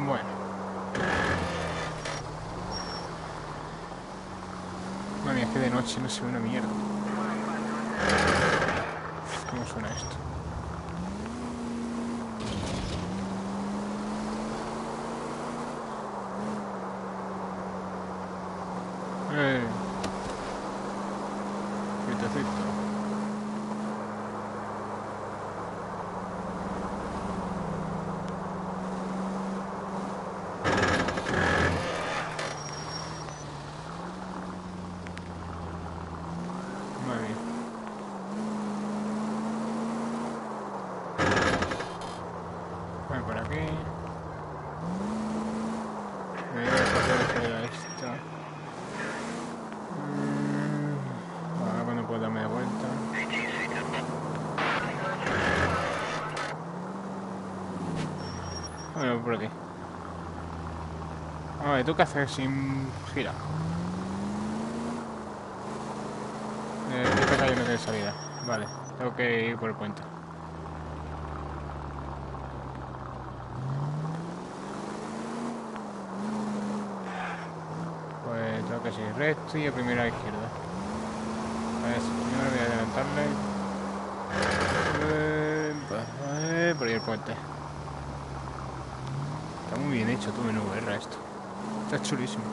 Bueno. Madre mía, es que de noche no se ve una mierda. ¿Cómo suena esto? Quietecito. Muy bien. Voy por aquí. Me voy a pasar a esta. Ahora cuando pueda darme de vuelta. Bueno, por aquí. A ver, ¿tú qué haces sin girar? Esta calle no tiene salida. Vale, tengo que ir por el puente. Pues tengo que seguir recto y primero a la izquierda. A ver, primero voy a adelantarle. Por ahí el puente. Está muy bien hecho, tu menú VR esto. Está chulísimo.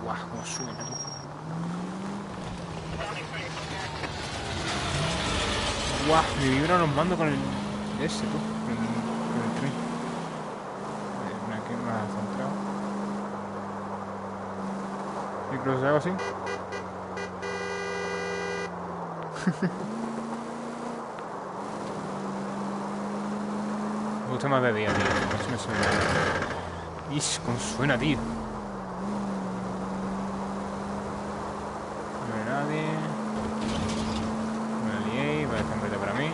Guau, cómo suena, tú. Guau, me vibran los mandos con el ese, tú. Con el tren. Aquí más centrado. Incluso hago así. Me gusta más de día, tío. No me suena. Ish, cómo suena, tío. No hay nadie. No me lié, va a estar en verde para mí.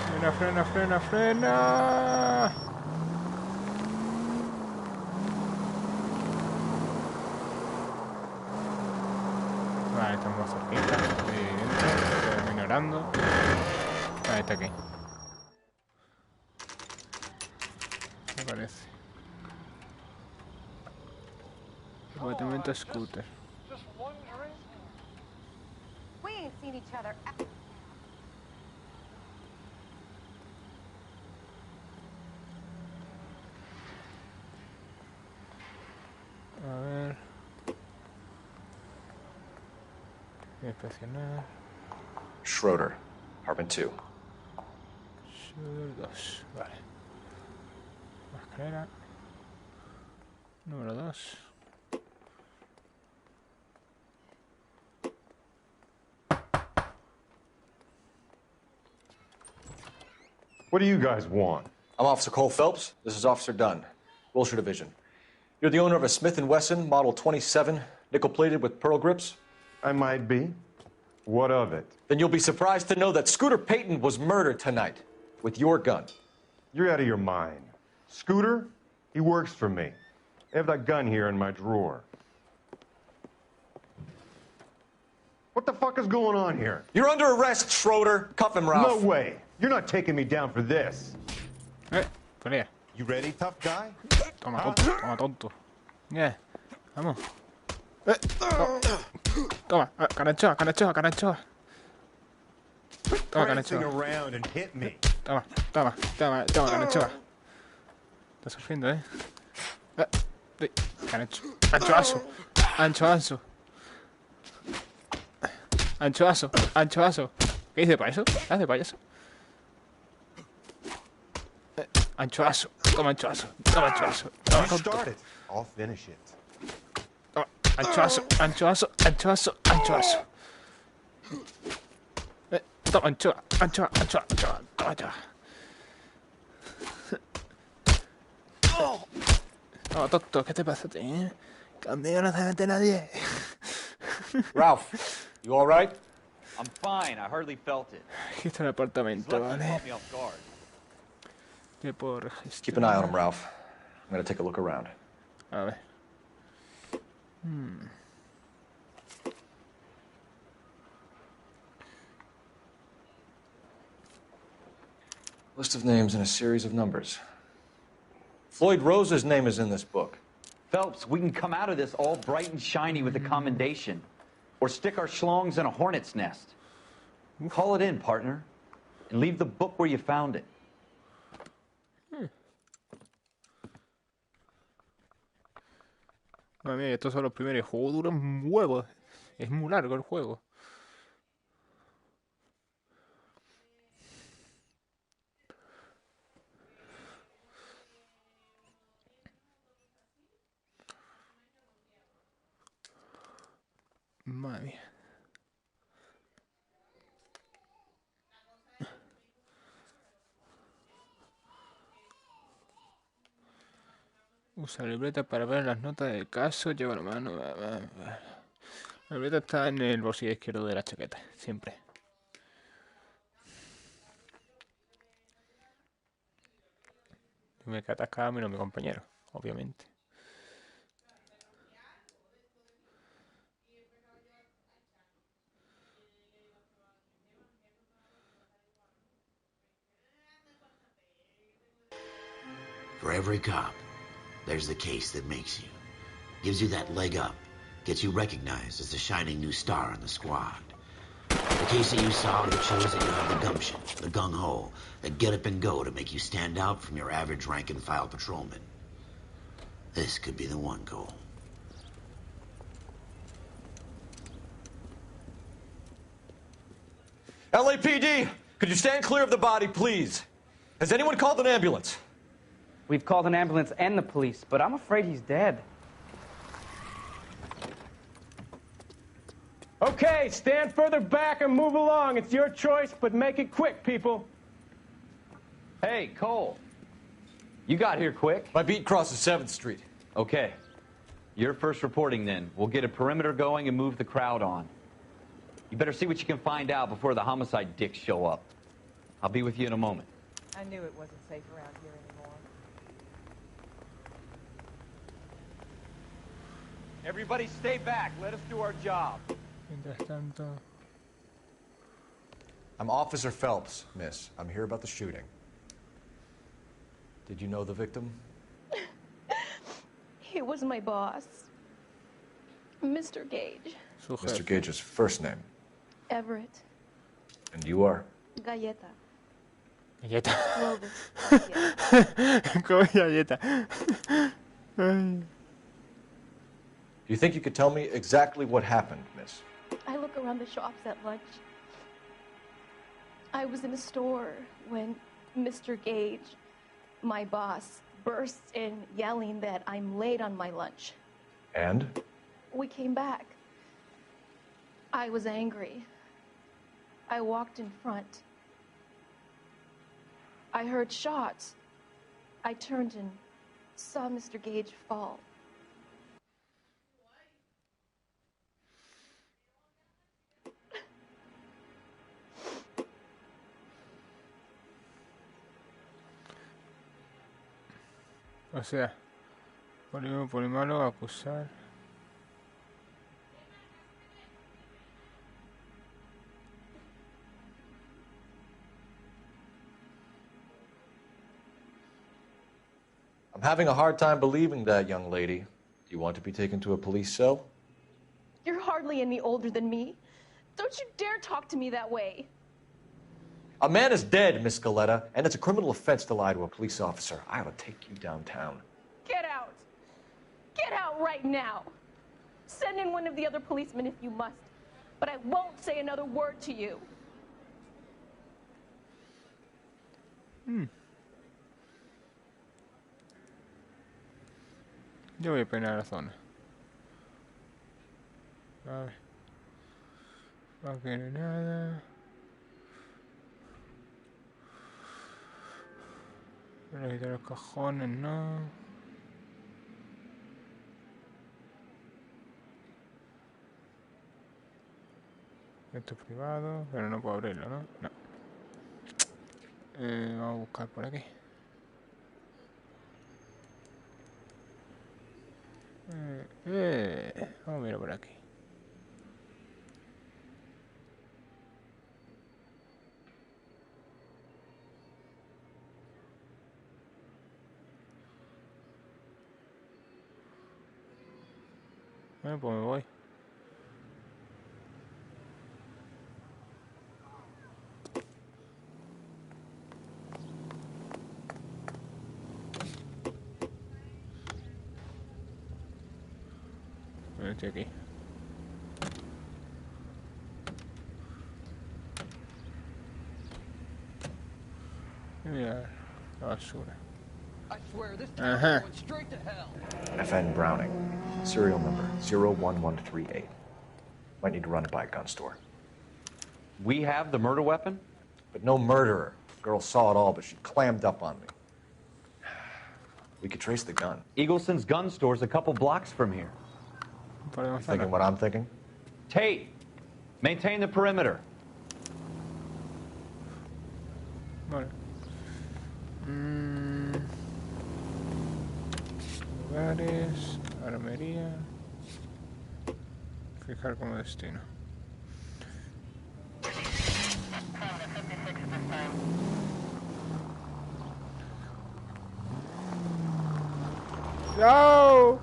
Frena, frena, frena, frena. Vale, estamos cerquita. Estoy ignorando. Vale, está aquí. Me parece. Apartamento scooter. We ain't seen each other. A ver. Voy a presionar. Schroeder, apartment 2. Schroeder 2. Vale. Escalera. Número 2. What do you guys want? I'm Officer Cole Phelps. This is Officer Dunn, Wilshire Division. You're the owner of a Smith & Wesson Model 27, nickel-plated with pearl grips? I might be. What of it? Then you'll be surprised to know that Scooter Payton was murdered tonight with your gun. You're out of your mind. Scooter? He works for me. I have that gun here in my drawer. What the fuck is going on here? You're under arrest, Schroeder. Cuff him, Ralph. No way. You're not taking me down for this. Pelea. You ready, tough guy? Toma, tonto. Toma, tonto. Vamos. Toma, canachoa, canachoa, canachoa. Toma, Prancing canachoa. around and hit me. Toma, toma, toma, toma, canachoa. Está surgiendo, Anchoazo. Anchoazo. Anchoazo. Anchoazo. ¿Qué dice payaso? ¿Qué hace payaso? Anchoazo. Toma anchoazo. Toma anchoazo. Toma You tonto. start it. I'll finish it. Toma. Anchoazo. Anchoazo. Anchoazo. Anchoazo. Toma anchoa. Anchoa. Anchoa. Anchoa. Toma anchoa. Toma tonto. ¿Qué te pasa a ti? Conmigo no se mete nadie. Ralph, you all right? I'm fine. I hardly felt it. Aquí está el His apartamento, left ¿vale? caught me off guard. ¿Qué puedo registrar? Keep an eye on him, Ralph. I'm gonna take a look around. A ver. List of names and a series of numbers. Floyd Rose's name is in this book. Phelps, we can come out of this all bright and shiny with a commendation. Or stick our schlongs in a hornet's nest. Call it in, partner. And leave the book where you found it. Madre mía, estos son los primeros. El juego dura un huevo. Es muy largo el juego. Madre mía. Usa libreta para ver las notas del caso. Lleva la mano. La libreta está en el bolsillo izquierdo de la chaqueta. Siempre. Me que atascaba menos mi compañero. Obviamente. For every cop, there's the case that makes you. Gives you that leg up. Gets you recognized as the shining new star in the squad. The case that you saw that shows that you have the gumption, the gung-ho, that get up and go to make you stand out from your average rank-and-file patrolman. This could be the one, Cole. LAPD, could you stand clear of the body, please? Has anyone called an ambulance? We've called an ambulance and the police, but I'm afraid he's dead. Okay, stand further back and move along. It's your choice, but make it quick, people. Hey, Cole. You got here quick. My beat crosses 7th Street. Okay. You're first reporting then. We'll get a perimeter going and move the crowd on. You better see what you can find out before the homicide dicks show up. I'll be with you in a moment. I knew it wasn't safe around here anymore. Everybody stay back. Let us do our job. Mientras tanto. I'm Officer Phelps, miss. I'm here about the shooting. Did you know the victim? He was my boss, Mr. Gage. Mr. Gage's first name. Everett. And you are? Galleta. Galleta. Clovis. Yeah. Come galleta. Do you think you could tell me exactly what happened, miss? I look around the shops at lunch. I was in a store when Mr. Gage, my boss, bursts in yelling that I'm late on my lunch. And? We came back. I was angry. I walked in front. I heard shots. I turned and saw Mr. Gage fall. O sea, por el malo acusar. I'm having a hard time believing that, young lady. Do you want to be taken to a police cell? You're hardly any older than me. Don't you dare talk to me that way. A man is dead, Miss Galletta, and it's a criminal offense to lie to a police officer. I ought to take you downtown. Get out. Get out right now. Send in one of the other policemen if you must, but I won't say another word to you. Yo voy a peinar la zona. A ver. Aquí no hay nada. Voy a quitar los cajones, no. Esto es privado, pero no puedo abrirlo, ¿no? No. Vamos a buscar por aquí. Vamos a mirar por aquí. Bueno, pues me voy. Estoy aquí. Mira la basura. Ajá. FN Browning. Serial number 01138. Might need to run it by a gun store. We have the murder weapon? But no murderer. Girl saw it all, but she clammed up on me. We could trace the gun. Eagleson's gun store's a couple blocks from here. You thinking what I'm thinking? Tate, maintain the perimeter. Vale. Lugares, armería. Fijar como destino. No!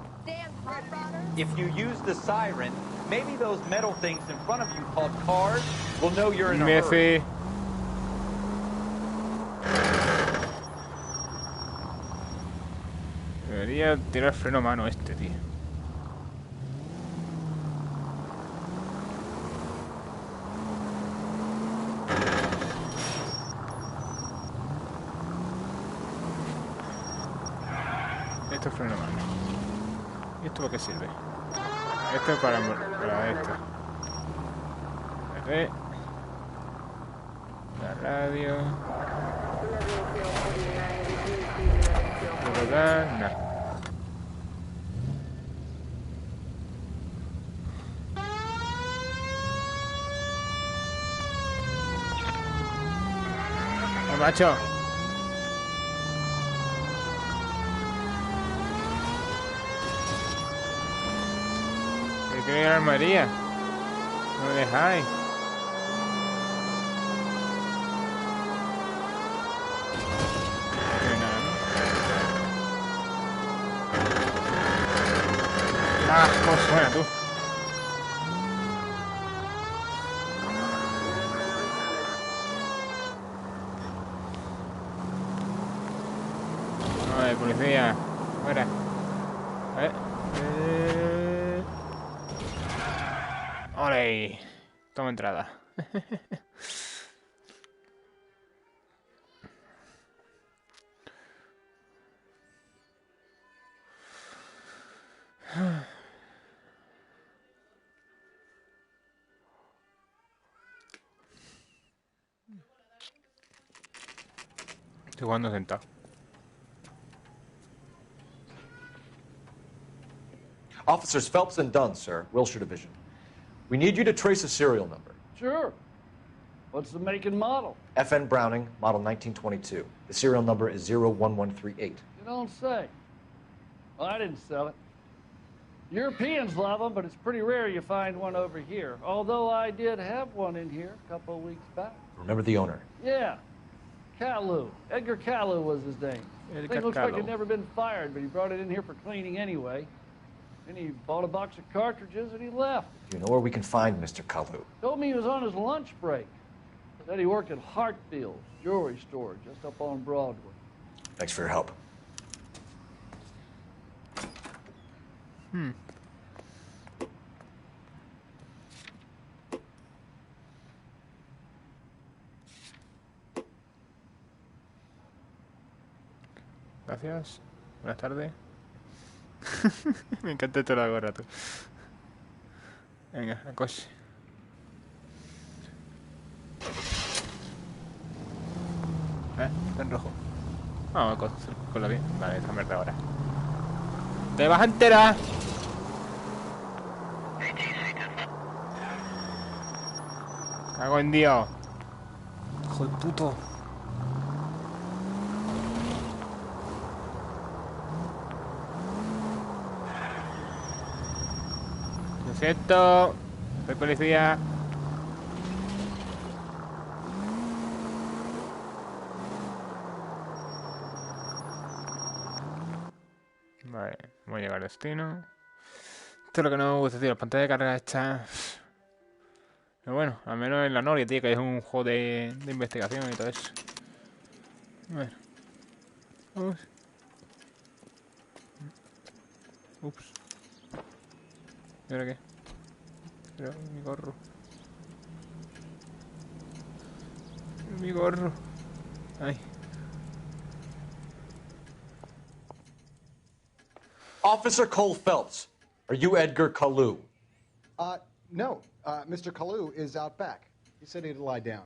If you use the siren, maybe those metal things in front of you called cars will know you're in a hurry. Imbécil. Debería tirar freno a mano este, tío. Esto es freno a mano. ¿Y esto para qué sirve? Esto es para esto. La radio. Nada. Macho. ¿Qué quiere ir a la armería? No me dejáis. Ah, cómo suena tú. Ay, policía. Fuera. ¡Ole! Toma entrada. Estoy jugando sentado. Officers Phelps and Dunn, sir, Wilshire Division. We need you to trace a serial number. Sure. What's the make and model? FN Browning, model 1922. The serial number is 01138. You don't say. Well, I didn't sell it. Europeans love them, but it's pretty rare you find one over here. Although I did have one in here a couple of weeks back. Remember the owner? Yeah. Caillou. Edgar Caillou was his name. Thing looks like it'd never been fired, but he brought it in here for cleaning anyway. Then he bought a box of cartridges and he left. Do you know where we can find Mr. Kalu? Told me he was on his lunch break. Said he worked at Hartfield's jewelry store just up on Broadway. Thanks for your help. Gracias. Buenas tardes. Me encanta esto de la gorra, tú. Venga, a coche. Está en rojo. Vamos a con la bien. Vale, esta mierda ahora. ¡Te vas a enterar! Cago en Dios. Hijo de puto. Lo siento. Soy policía. Vale, voy a llegar al destino. Esto es lo que no me gusta, tío. La pantalla de carga está... Pero bueno, al menos en L.A.Norie, tío, que es un juego de investigación y todo eso. Bueno. Vamos. Ups. ¿Y ahora qué? Pero mi gorro. Mi gorro. Ay. Officer Cole Phelps, are you Edgar Kalu? No. Mr. Kalu is out back. He said he'd lie down.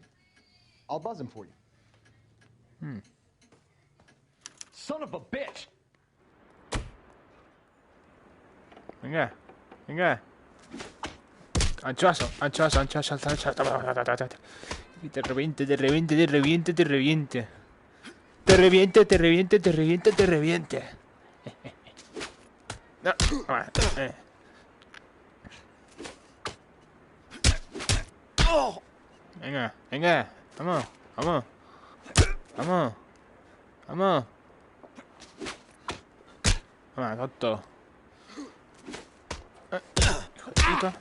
I'll buzz him for you. Son of a bitch! Venga. Venga. Anchoazo, anchoazo, anchoazo, anchoazo. Y te reviente, te reviente, te reviente, te reviente. Te reviente, te reviente, te reviente, te reviente. No. Venga, venga. Vamos, vamos. Vamos. Vamos. Vamos, tonto. Hijo de puta.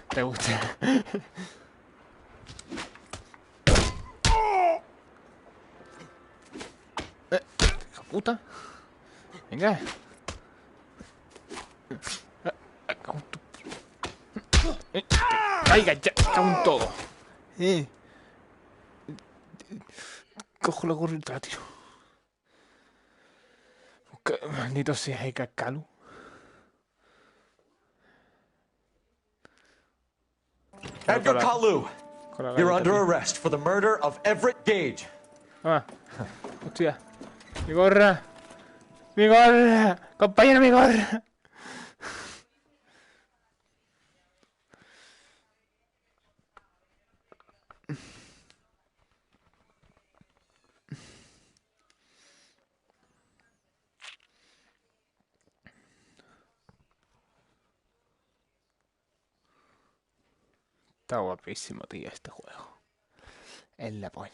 ¿Te gusta? Hijo puta. Venga. Caiga ya, cago en todo. Cojo la gorrita, tío. Maldito sea el Cacalu. Edgar Kalu, you're under arrest for the murder of Everett Gage. Ah, hostia. Mi gorra. Mi gorra. Compañero, mi gorra. Está guapísimo, tío, este juego. Es la polla.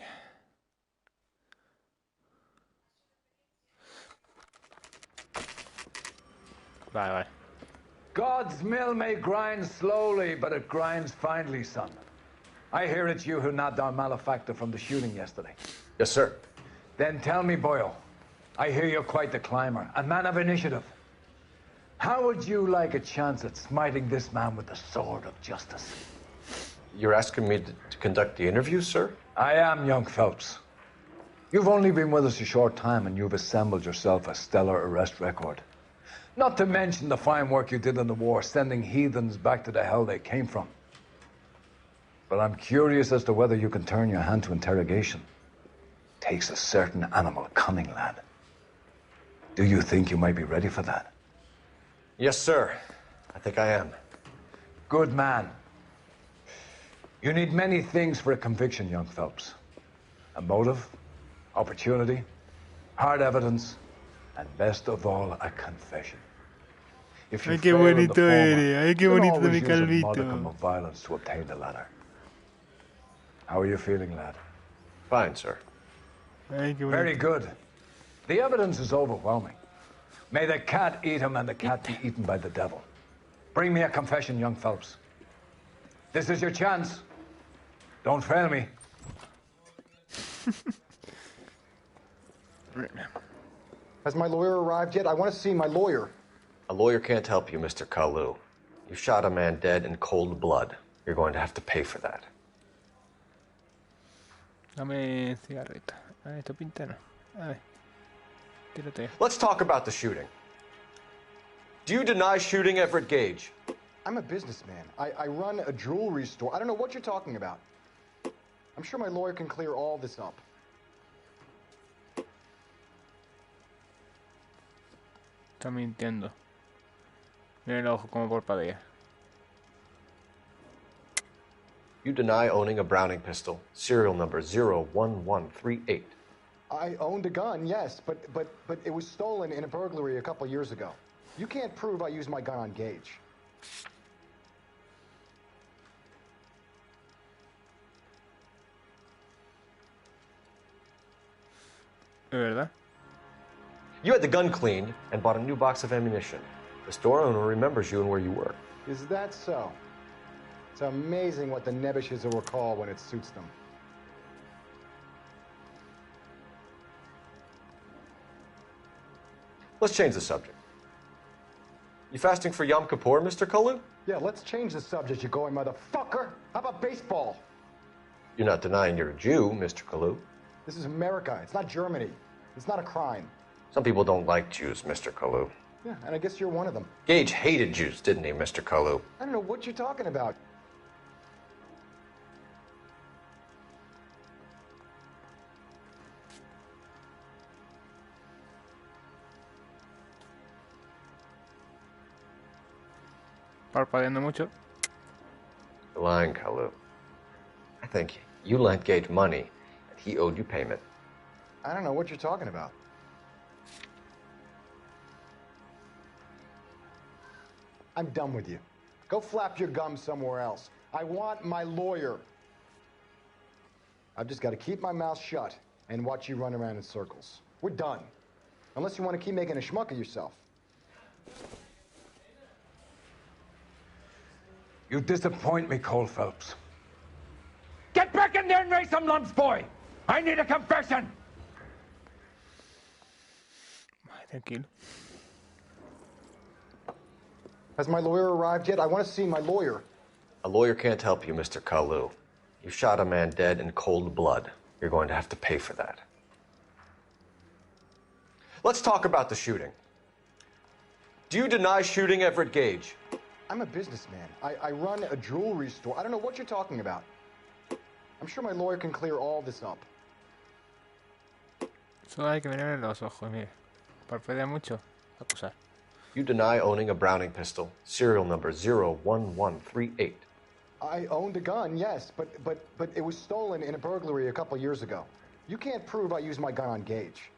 Vale, vale. God's mill may grind slowly, but it grinds finely, son. I hear it's you who nabbed our malefactor from the shooting yesterday. Yes, sir. Then tell me, Boyle, I hear you're quite the climber, a man of initiative. How would you like a chance at smiting this man with the sword of justice? You're asking me to conduct the interview, sir? I am, young Phelps. You've only been with us a short time, and you've assembled yourself a stellar arrest record. Not to mention the fine work you did in the war, sending heathens back to the hell they came from. But I'm curious as to whether you can turn your hand to interrogation. Takes a certain animal cunning, lad. Do you think you might be ready for that? Yes, sir. I think I am. Good man. You need many things for a conviction, young Phelps. A motive, opportunity, hard evidence, and best of all, a confession. If you Ay, qué fail in the bonito former, eres. Ay, qué you can bonito always mi use a modicum calvito. of violence to obtain the latter. How are you feeling, lad? Fine, sir. Ay, qué Very bonito. good. The evidence is overwhelming. May the cat eat him and the cat be eaten by the devil. Bring me a confession, young Phelps. This is your chance. Don't fail me. Has my lawyer arrived yet? I want to see my lawyer. A lawyer can't help you, Mr. Kalu. You shot a man dead in cold blood. You're going to have to pay for that. Dame cigarrita. A ver, esto pinta no. A ver. Tírate. Let's talk about the shooting. Do you deny shooting Everett Gage? I'm a businessman. I run a jewelry store. I don't know what you're talking about. I'm sure my lawyer can clear all this up. Está mintiendo. Mira el ojo como parpadea. You deny owning a Browning pistol, serial number 01138. I owned a gun, yes, but it was stolen in a burglary a couple years ago. You can't prove I used my gun on Gage. ¿De verdad? You had the gun cleaned and bought a new box of ammunition. The store owner remembers you and where you work. Is that so? It's amazing what the nebbishes will recall when it suits them. Let's change the subject. You fasting for Yom Kippur, Mr. Kalu? Yeah, let's change the subject, you going motherfucker. How about baseball? You're not denying you're a Jew, Mr. Kalu. This is America. It's not Germany. It's not a crime. Some people don't like Jews, Mr. Kalu. Yeah, and I guess you're one of them. Gage hated Jews, didn't he, Mr. Kalu? I don't know what you're talking about. Parpadeando mucho. You're lying, Kalu. I think you lent Gage money, and he owed you payment. I don't know what you're talking about. I'm done with you. Go flap your gums somewhere else. I want my lawyer. I've just got to keep my mouth shut and watch you run around in circles. We're done. Unless you want to keep making a schmuck of yourself. You disappoint me, Cole Phelps. Get back in there and raise some lumps, boy! I need a confession! Tranquilo. Has my lawyer arrived yet? I want to see my lawyer. A lawyer can't help you, Mr. Kalu. You shot a man dead in cold blood. You're going to have to pay for that. Let's talk about the shooting. Do you deny shooting Everett Gage? I'm a businessman. I run a jewelry store. I don't know what you're talking about. I'm sure my lawyer can clear all this up. Solo hay que mirar los ojos, mire. Parpadea mucho. Acusar. You deny owning a Browning pistol, serial number 01138. I owned a gun, yes, but it was stolen in a burglary a couple years ago. You can't prove I used my gun on Gage.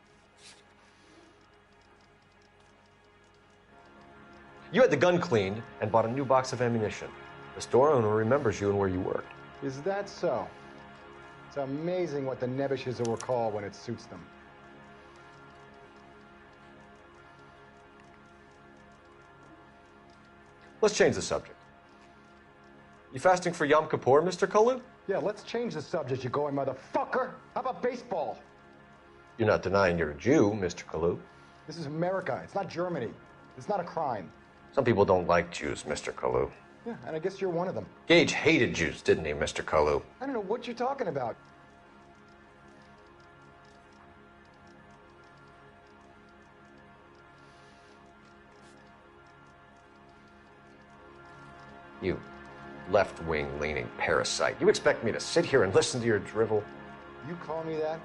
You had the gun cleaned and bought a new box of ammunition. The store owner remembers you and where you worked. Is that so? It's amazing what the nebbishes will recall when it suits them. Let's change the subject. You fasting for Yom Kippur, Mr. Kalu? Yeah, let's change the subject, you going motherfucker. How about baseball? You're not denying you're a Jew, Mr. Kalu. This is America. It's not Germany. It's not a crime. Some people don't like Jews, Mr. Kalu. Yeah, and I guess you're one of them. Gage hated Jews, didn't he, Mr. Kalu? I don't know what you're talking about. You left-wing leaning parasite. You expect me to sit here and listen to your drivel? You call me that?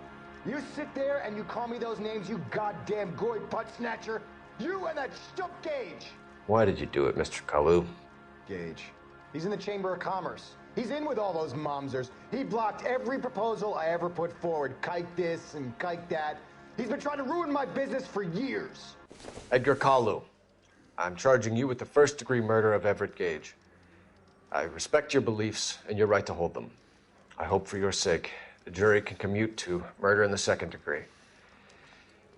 You sit there and you call me those names, you goddamn goy butt snatcher? You and that stup Gage! Why did you do it, Mr. Kalu? Gage. He's in the Chamber of Commerce. He's in with all those momsers. He blocked every proposal I ever put forward. Kike this and kike that. He's been trying to ruin my business for years. Edgar Kalu, I'm charging you with the first-degree murder of Everett Gage. I respect your beliefs and your right to hold them. I hope for your sake the jury can commute to murder in the second degree.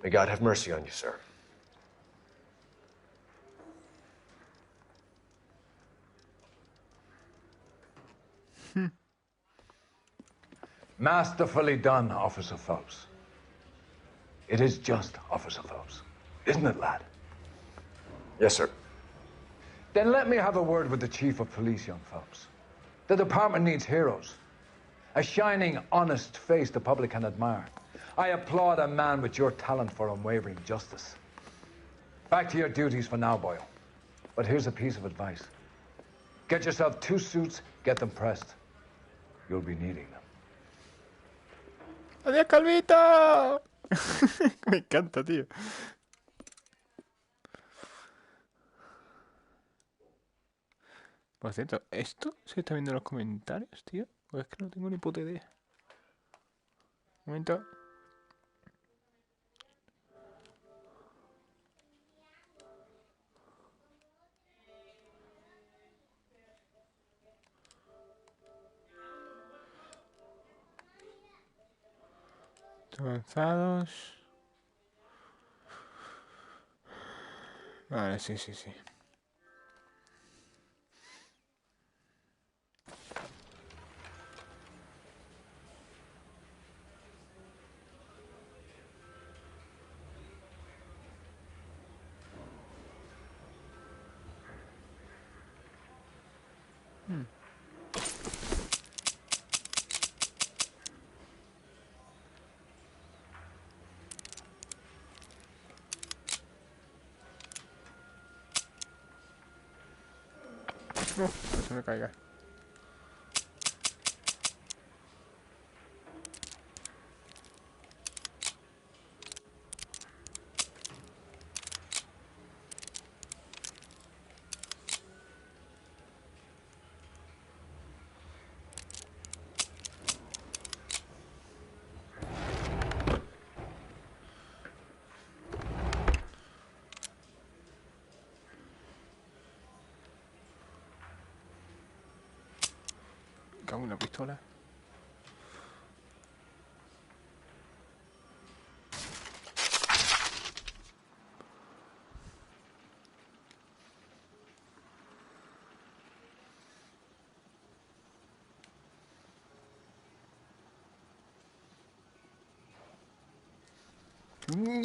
May God have mercy on you, sir. Masterfully done, Officer Phelps. It is just Officer Phelps, isn't it, lad? Yes, sir. Then let me have a word with the Chief of Police, young Phelps. The department needs heroes. A shining, honest face the public can admire. I applaud a man with your talent for unwavering justice. Back to your duties for now, Boyle. But here's a piece of advice. Get yourself 2 suits, get them pressed. You'll be needing them. ¡Adiós, Calvito! Me encanta, tío. Por cierto, ¿esto se está viendo en los comentarios, tío? Pues es que no tengo ni puta idea. Un momento. Avanzados. Vale, sí, sí, sí. No, no se me caiga. Cago en la pistola.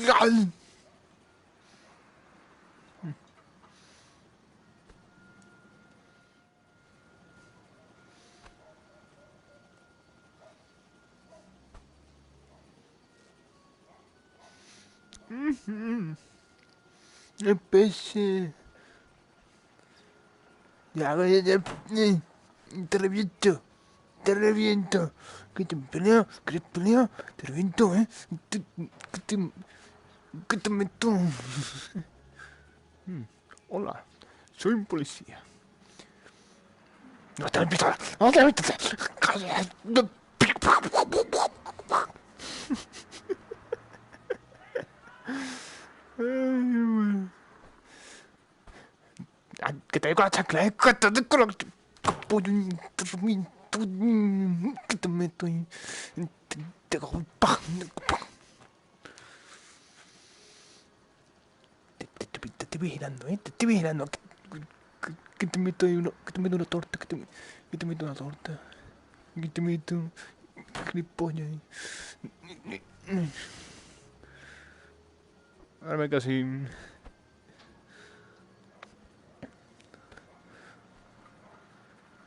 ¡Gal! Empecé. Ya, te reviento. Te reviento. Que te peleo, que te peleo. Te reviento, que te meto. Hola, soy un policía. No te la pistola. No te la pistola. Que te doy con la chancla, que te doy con la... Que te meto y... Te hago... Te estoy vigilando, te estoy vigilando. Que te meto ahí uno... Que te meto una torta, que te meto una torta. Que te meto... Gilipollas ahí. Ahora me casi...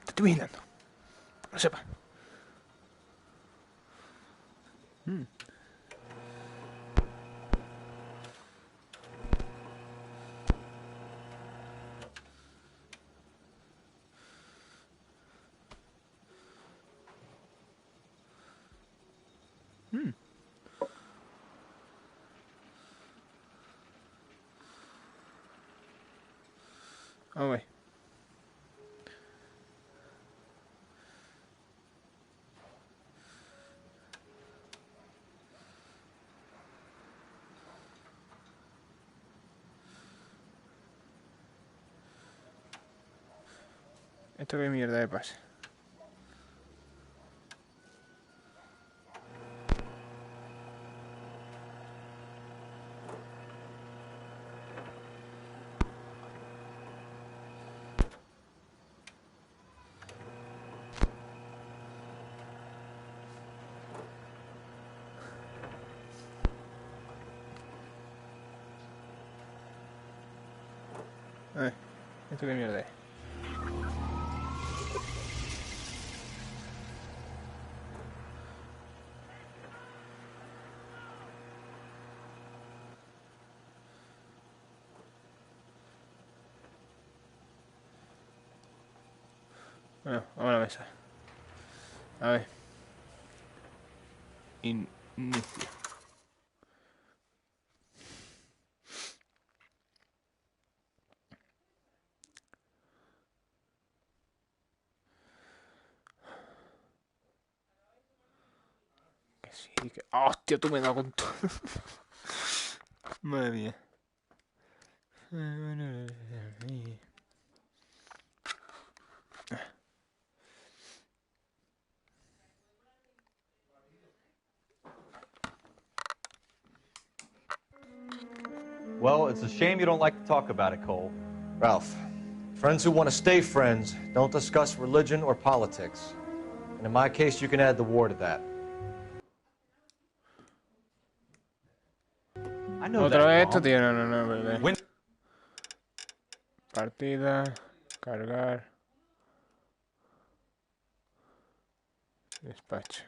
Te estoy vigilando. Lo sepa. A ver. ¿Esto qué mierda de pasa? ¿Esto qué mierda es? Bueno, vamos a la mesa. A ver. Inicio. Que sí, que... ¡Hostia, tú me das con todo! Madre mía. Well, it's a shame you don't like to talk about it, Cole. Ralph, friends who want to stay friends don't discuss religion or politics. And in my case, you can add the war to that. I know Otra that, vez esto, Mom. tío. No, bebé. Partida. Cargar. Despacho.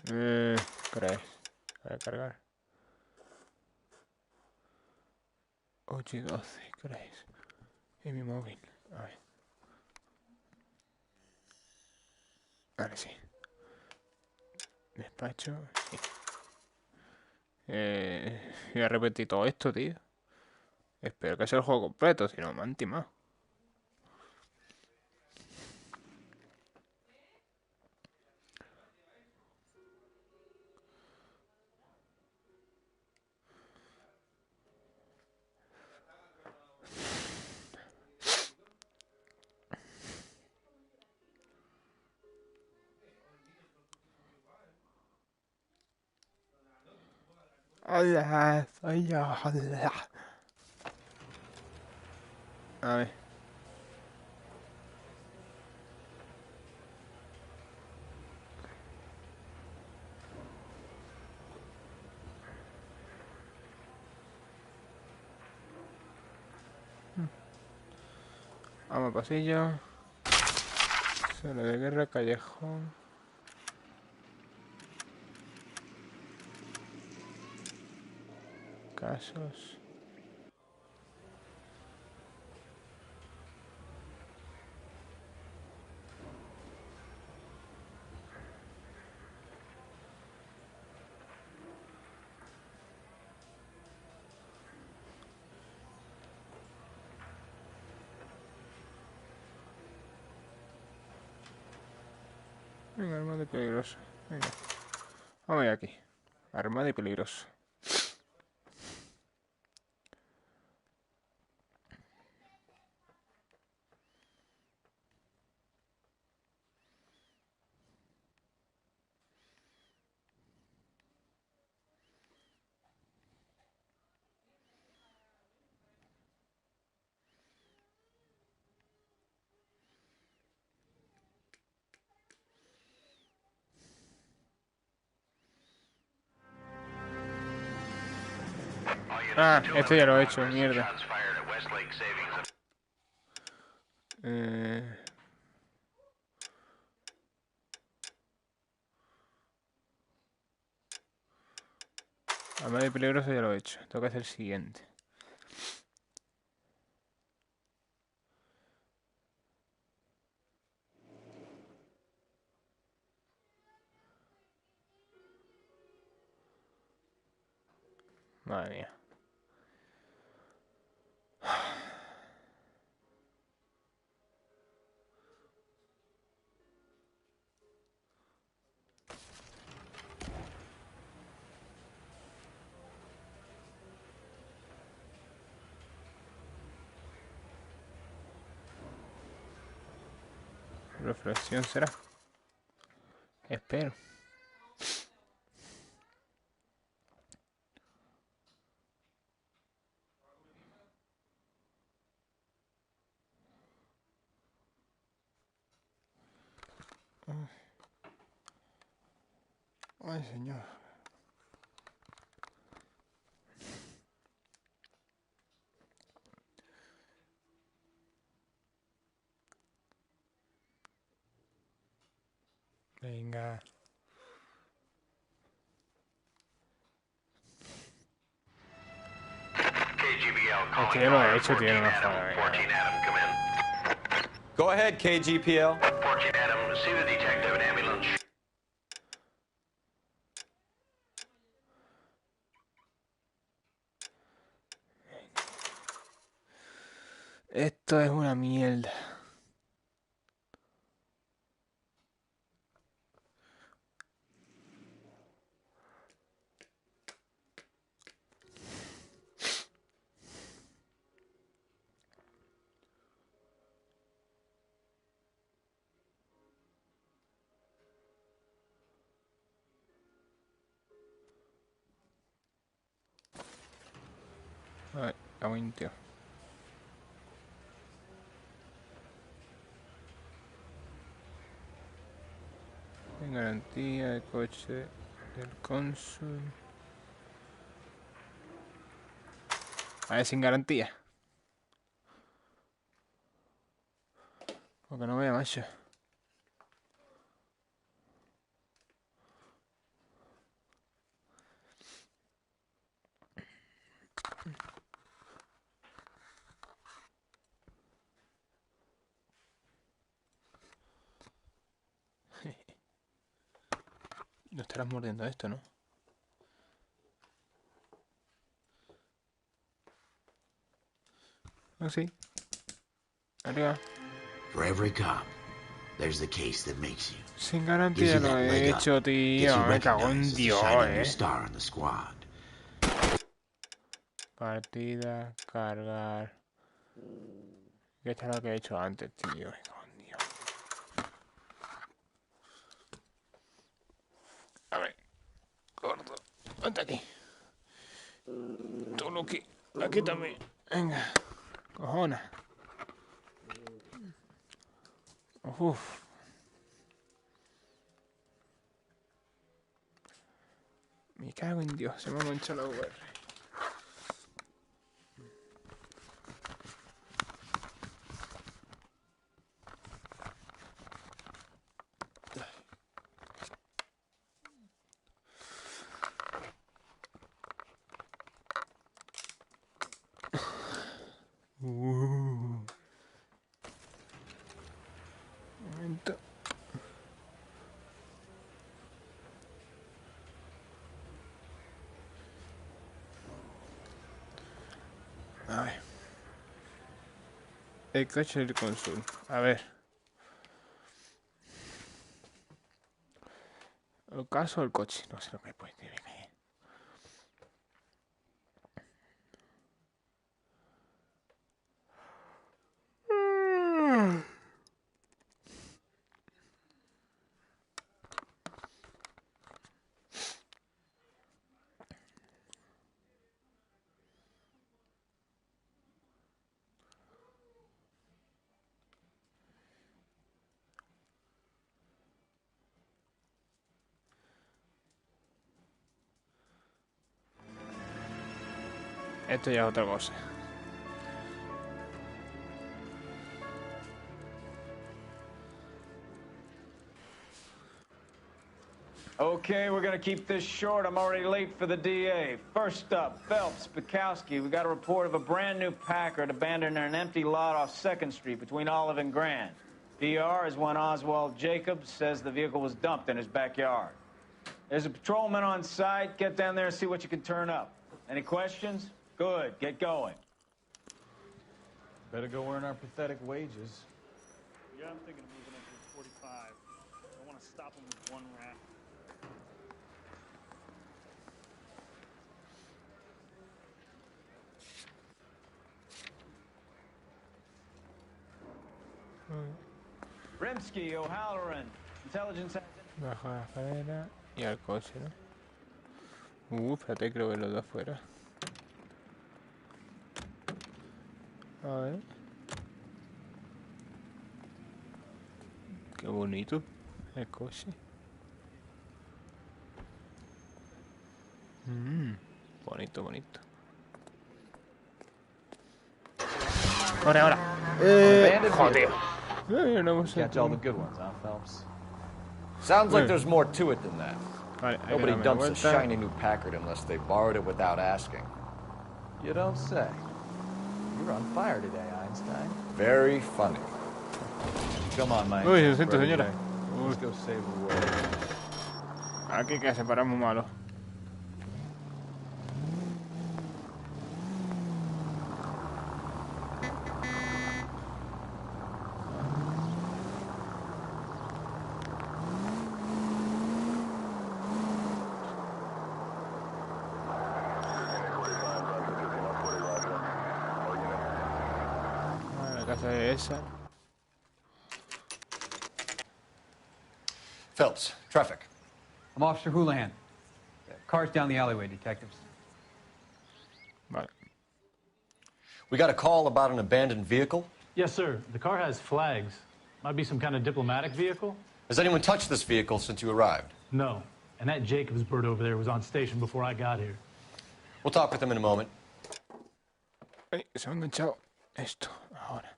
¿Crees? Voy a cargar. 8 y 12, ¿crees? Y mi móvil. A ver. Vale, sí. Despacho, sí. Voy a repetir todo esto, tío. Espero que sea el juego completo, si no me han timado. Hola, soy yo, hola. A ver. Vamos al pasillo. Sala de guerra, callejón. Casos. Venga, armado y peligroso. Venga. Vamos a ir aquí. Armado y peligroso. Ah, esto ya lo he hecho, mierda. Armado y peligroso ya lo he hecho. Tengo que hacer el siguiente. Madre mía. Reflexión será. Espero. Ay, señor. Venga. Esto ya lo he hecho, tío, no me jodas. Go ahead, KGPL. Esto es una mierda. A ver, cagüín, tío. En garantía, el coche del cónsul. A ver, sin garantía. Porque no veo, macho. No estarás mordiendo esto, ¿no? Ah, sí. Arriba. For every cop, there's the case that makes you. Sin Gives garantía you lo that he leg up. hecho, Gets you tío. Me cago en recognized as the Dios, shining new star on the squad. Partida, cargar. ¿Qué es lo que he hecho antes, tío? Me cago en Dios. A ver. Gordo. Ponte aquí. Tú, Lucky. Aquí también. Venga. Cojones. Uf. Me cago en Dios. Se me ha manchado la VR. Un momento. A ver. El coche del cónsul. A ver. ¿El caso o el coche? No sé lo que puede tener. Esto ya es otra cosa. Okay, we're gonna keep this short. I'm already late for the DA. First up, Phelps, Bukowski. We got a report of a brand new Packard abandoned in an empty lot off 2nd Street between Olive and Grand. PR is one Oswald Jacobs says the vehicle was dumped in his backyard. There's a patrolman on site. Get down there and see what you can turn up. Any questions? Good, get going. Better go earn our pathetic wages. Yeah, I'm thinking of moving up to 45. I want to stop him with one rat. Rimsky, O'Halloran. Intelligence has... Baja la escalera y al coche, ¿no? Espérate, creo que los dos afuera. A ver. Qué bonito el coche. Bonito, bonito. Ahora. Joder. No sé. Catch all the good ones, huh, Phelps? Sounds like there's more to it than that. Vale, Nobody hay que darme dumps la a vuelta. shiny new Packard unless they borrowed it without asking. You don't say. You're on fire today, Einstein. Very funny. Come on, Mike. Uy, lo siento, señora. Let's go save the world. Aquí que se para muy malo. La casa es esa. Phelps, traffic. I'm Officer Houlihan. Cars down the alleyway, detectives. Vale. We got a call about an abandoned vehicle. Yes, sir. The car has flags. Might be some kind of diplomatic vehicle. Has anyone touched this vehicle since you arrived? No. And that Jacobs bird over there was on station before I got here. We'll talk with him in a moment. Ay, se me ha enganchado esto ahora.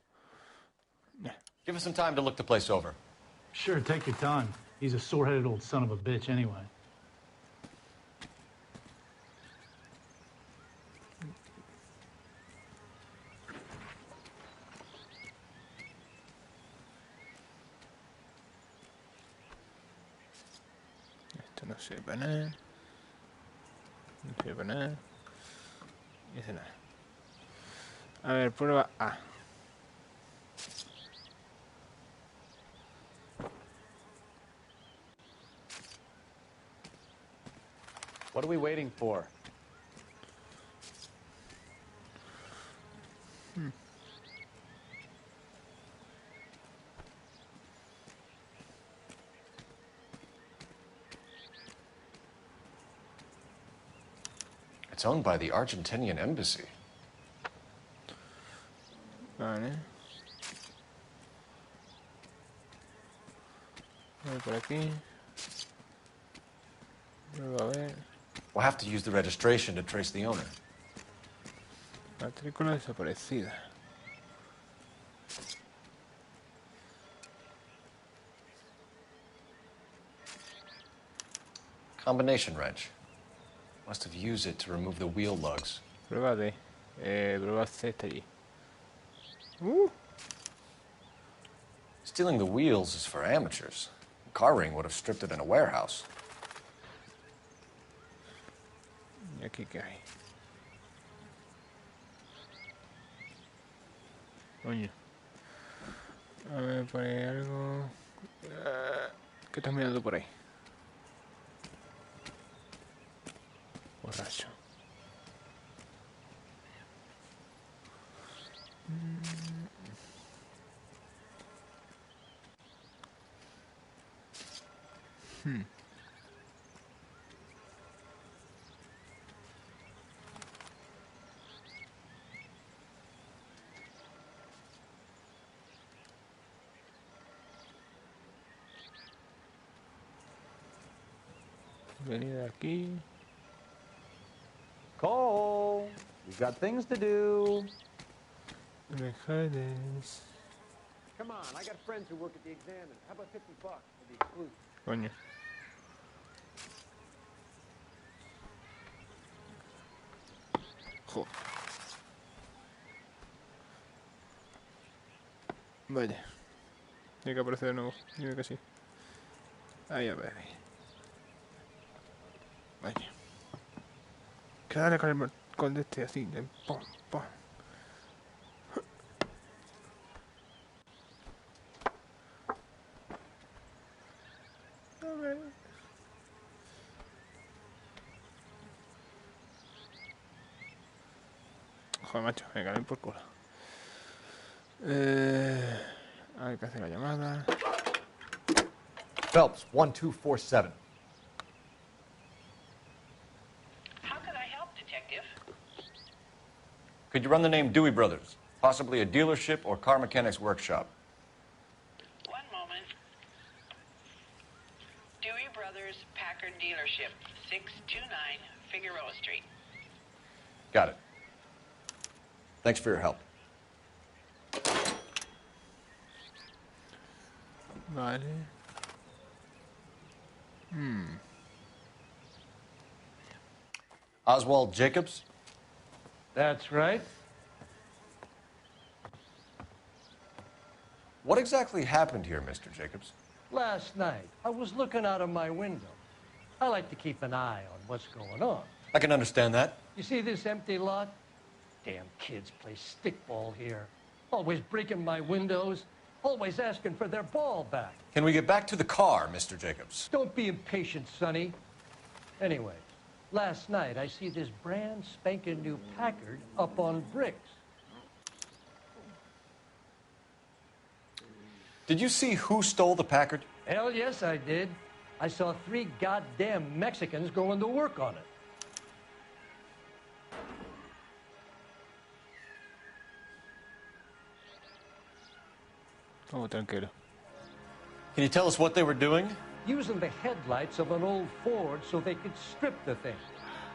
Give us some time to look the place over. Sure, take your time. He's a sore-headed old son of a bitch anyway. Esto no sirve para nada. No sirve para nada. Y ese nada. A ver, prueba A. What are we waiting for? It's owned by the Argentinian embassy. Vale. Voy por aquí. Prueba a ver. We'll have to use the registration to trace the owner. Matrícula desaparecida. Combination wrench. Must have used it to remove the wheel lugs. Prueba D. Prueba C está allí. Stealing the wheels is for amateurs. A car ring would have stripped it in a warehouse. ¿Y aquí qué hay? Coño. A ver, por ahí algo. ¿Qué estás mirando por ahí? Borracho. Venid aquí. Cole, we've got things to do. Rejodes. Come on, I got friends who work at the Examiner. How about $50 for the exclusive? Coño. Jo. Vaya. Tiene que aparecer de nuevo. Dime que sí. Ahí, a ver. Vaya. Que dale con este así. De pom, pom. A ver. Joder, macho. Venga, ven por culo. Hay que hacer la llamada. Phelps, 1247. How can I help, Detective? Could you run the name Dewey Brothers? Possibly a dealership or car mechanics workshop. One moment. Dewey Brothers Packard Dealership, 629 Figueroa Street. Got it. Thanks for your help. Vale. Oswald Jacobs? That's right. What exactly happened here, Mr. Jacobs? Last night, I was looking out of my window. I like to keep an eye on what's going on. I can understand that. You see this empty lot? Damn kids play stickball here. Always breaking my windows. Always asking for their ball back. Can we get back to the car, Mr. Jacobs? Don't be impatient, Sonny. Anyway, last night I see this brand spanking new Packard up on bricks. Did you see who stole the Packard? Hell yes, I did. I saw 3 goddamn Mexicans going to work on it. Oh, tranquilo. Can you tell us what they were doing? Using the headlights of an old Ford so they could strip the thing.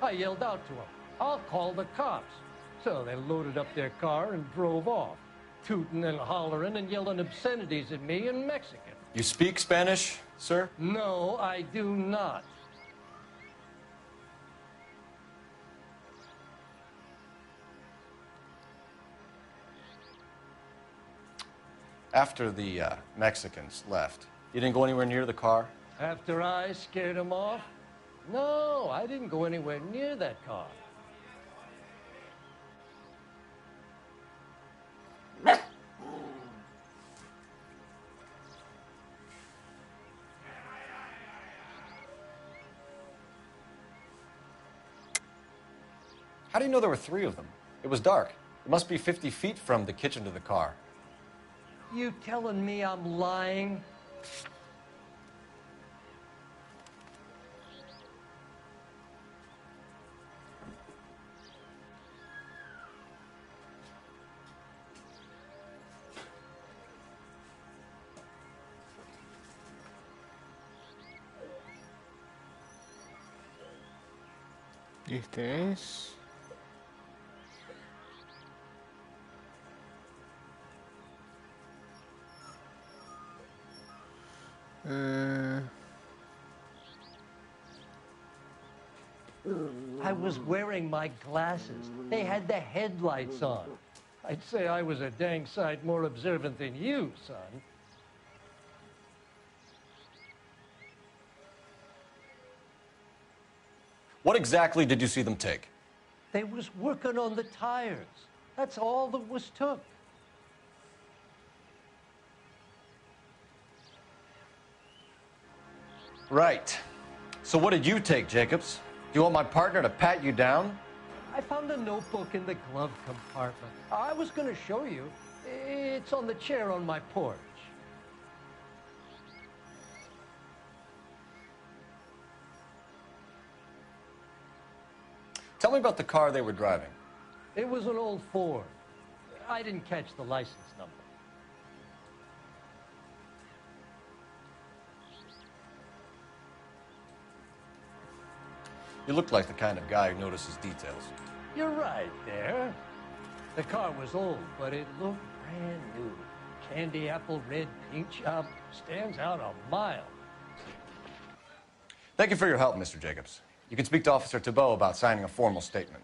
I yelled out to them, "I'll call the cops." So they loaded up their car and drove off, tooting and hollering and yelling obscenities at me in Mexican. You speak Spanish, sir? No, I do not. After the Mexicans left, you didn't go anywhere near the car? After I scared them off? No, I didn't go anywhere near that car. How do you know there were 3 of them? It was dark. It must be 50 feet from the kitchen to the car. You telling me I'm lying? Este es... I was wearing my glasses. They had the headlights on. I'd say I was a dang sight more observant than you, son. What exactly did you see them take? They was working on the tires. That's all that was took. Right. So what did you take, Jacobs? Do you want my partner to pat you down? I found a notebook in the glove compartment. I was going to show you. It's on the chair on my porch. Tell me about the car they were driving. It was an old Ford. I didn't catch the license number. You look like the kind of guy who notices details. You're right there. The car was old, but it looked brand new. Candy apple red paint job stands out a mile. Thank you for your help, Mr. Jacobs. You can speak to Officer Thibault about signing a formal statement.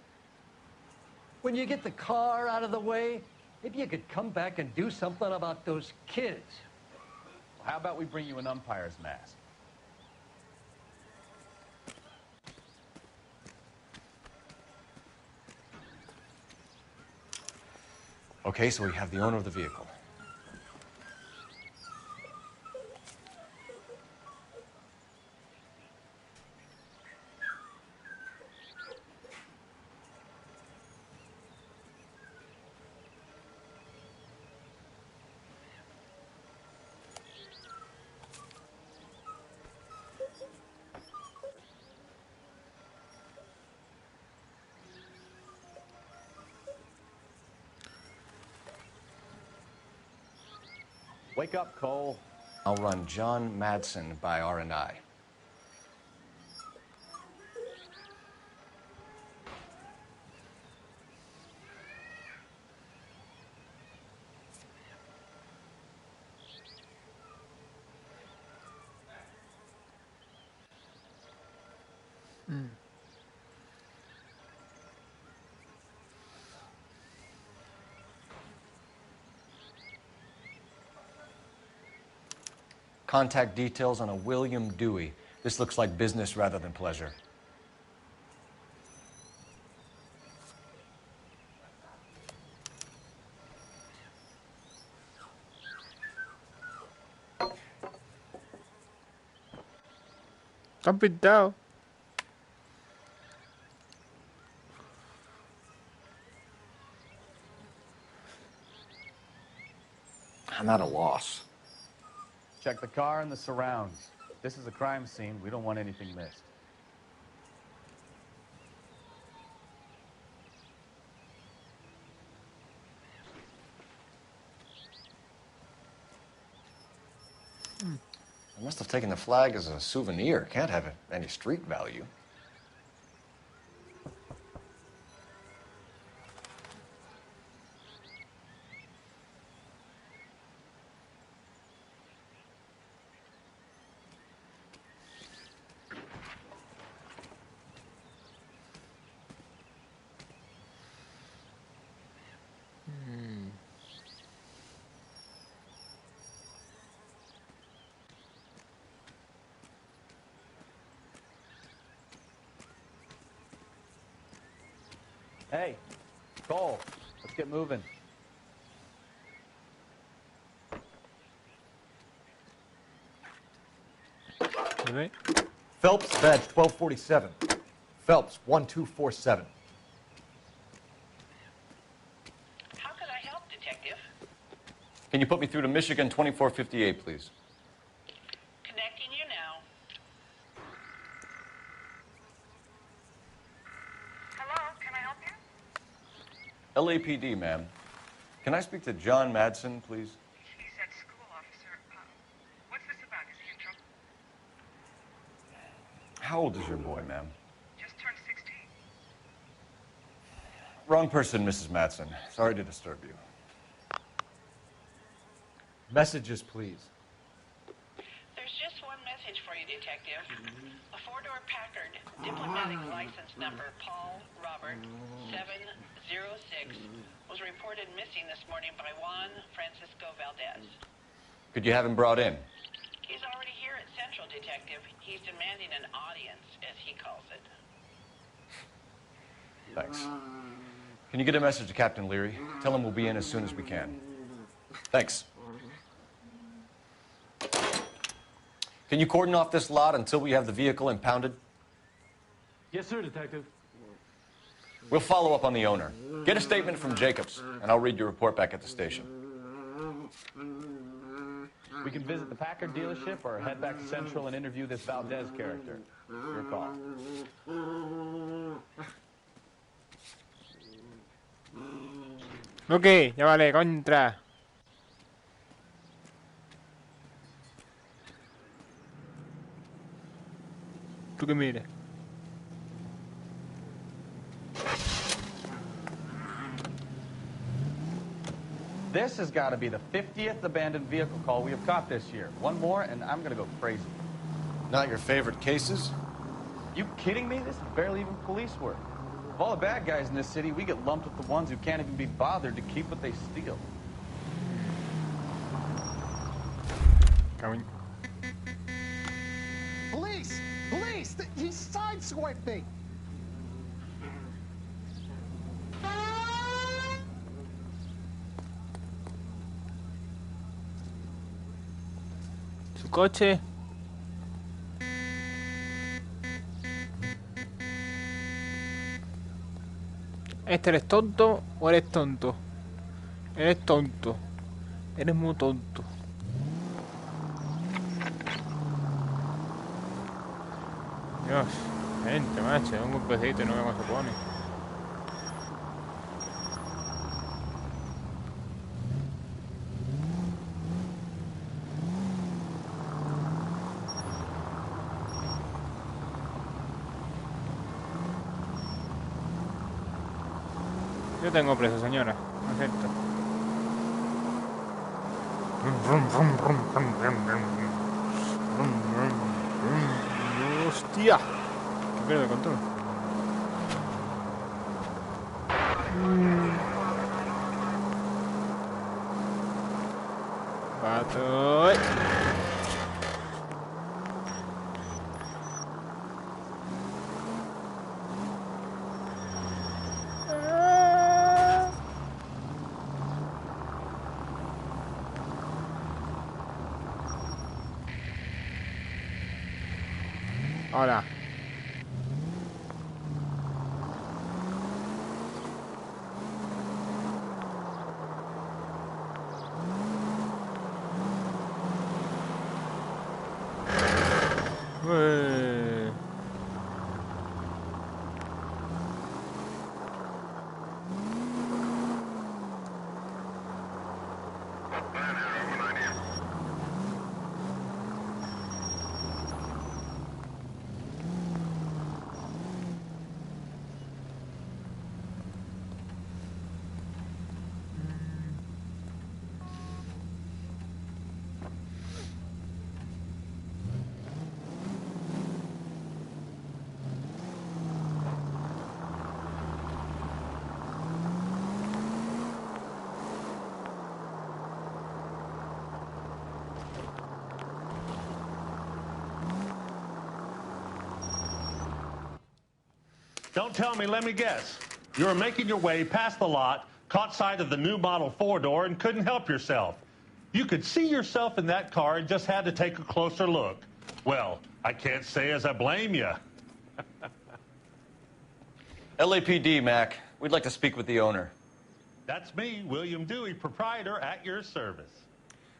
When you get the car out of the way, maybe you could come back and do something about those kids. How about we bring you an umpire's mask? Okay, so we have the owner of the vehicle. Wake up, Cole. I'll run John Madsen by R&I. Contact details on a William Dewey. This looks like business rather than pleasure. Dump it down. I'm at a loss. Check the car and the surrounds. This is a crime scene. We don't want anything missed. I must have taken the flag as a souvenir. Can't have any street value. Hey, Cole, let's get moving. Phelps, badge 1247. Phelps, 1247. How can I help, Detective? Can you put me through to Michigan 2458, please? Connecting you now. Hello, can I help you? LAPD, ma'am. Can I speak to John Madsen, please? He's at school, officer. What's this about? Is he in trouble? How old is your boy, ma'am? Just turned 16. Wrong person, Mrs. Madsen. Sorry to disturb you. Messages, please. There's just one message for you, Detective. A four-door Packard, diplomatic license number Paul Robert 706, was reported missing this morning by Juan Francisco Valdez. Could you have him brought in? He's already here at Central, Detective. He's demanding an audience, as he calls it. Thanks. Can you get a message to Captain Leary? Tell him we'll be in as soon as we can. Thanks. Can you cordon off this lot until we have the vehicle impounded? Yes, sir, Detective. We'll follow up on the owner. Get a statement from Jacobs, and I'll read your report back at the station. We can visit the Packard dealership or head back to Central and interview this Valdez character. Your call. Ok, ya vale, contra. Tú que mires. This has got to be the 50th abandoned vehicle call we have caught this year. One more, and I'm going to go crazy. Not your favorite cases? You kidding me? This is barely even police work. Of all the bad guys in this city, we get lumped with the ones who can't even be bothered to keep what they steal. Coming. Police! Police! He sideswiped me! Su coche. ¿Eres tonto o eres tonto? Eres tonto. Eres muy tonto. Dios, gente, macho, un golpecito y no veo cómo se pone. Yo tengo preso, señora. Acepto. ¡Hostia! Que pierdo el control. Pato. Hola. Don't tell me, let me guess. You were making your way past the lot, caught sight of the new model four-door, and couldn't help yourself. You could see yourself in that car and just had to take a closer look. Well, I can't say as I blame you. LAPD, Mac. We'd like to speak with the owner. That's me, William Dewey, proprietor, at your service.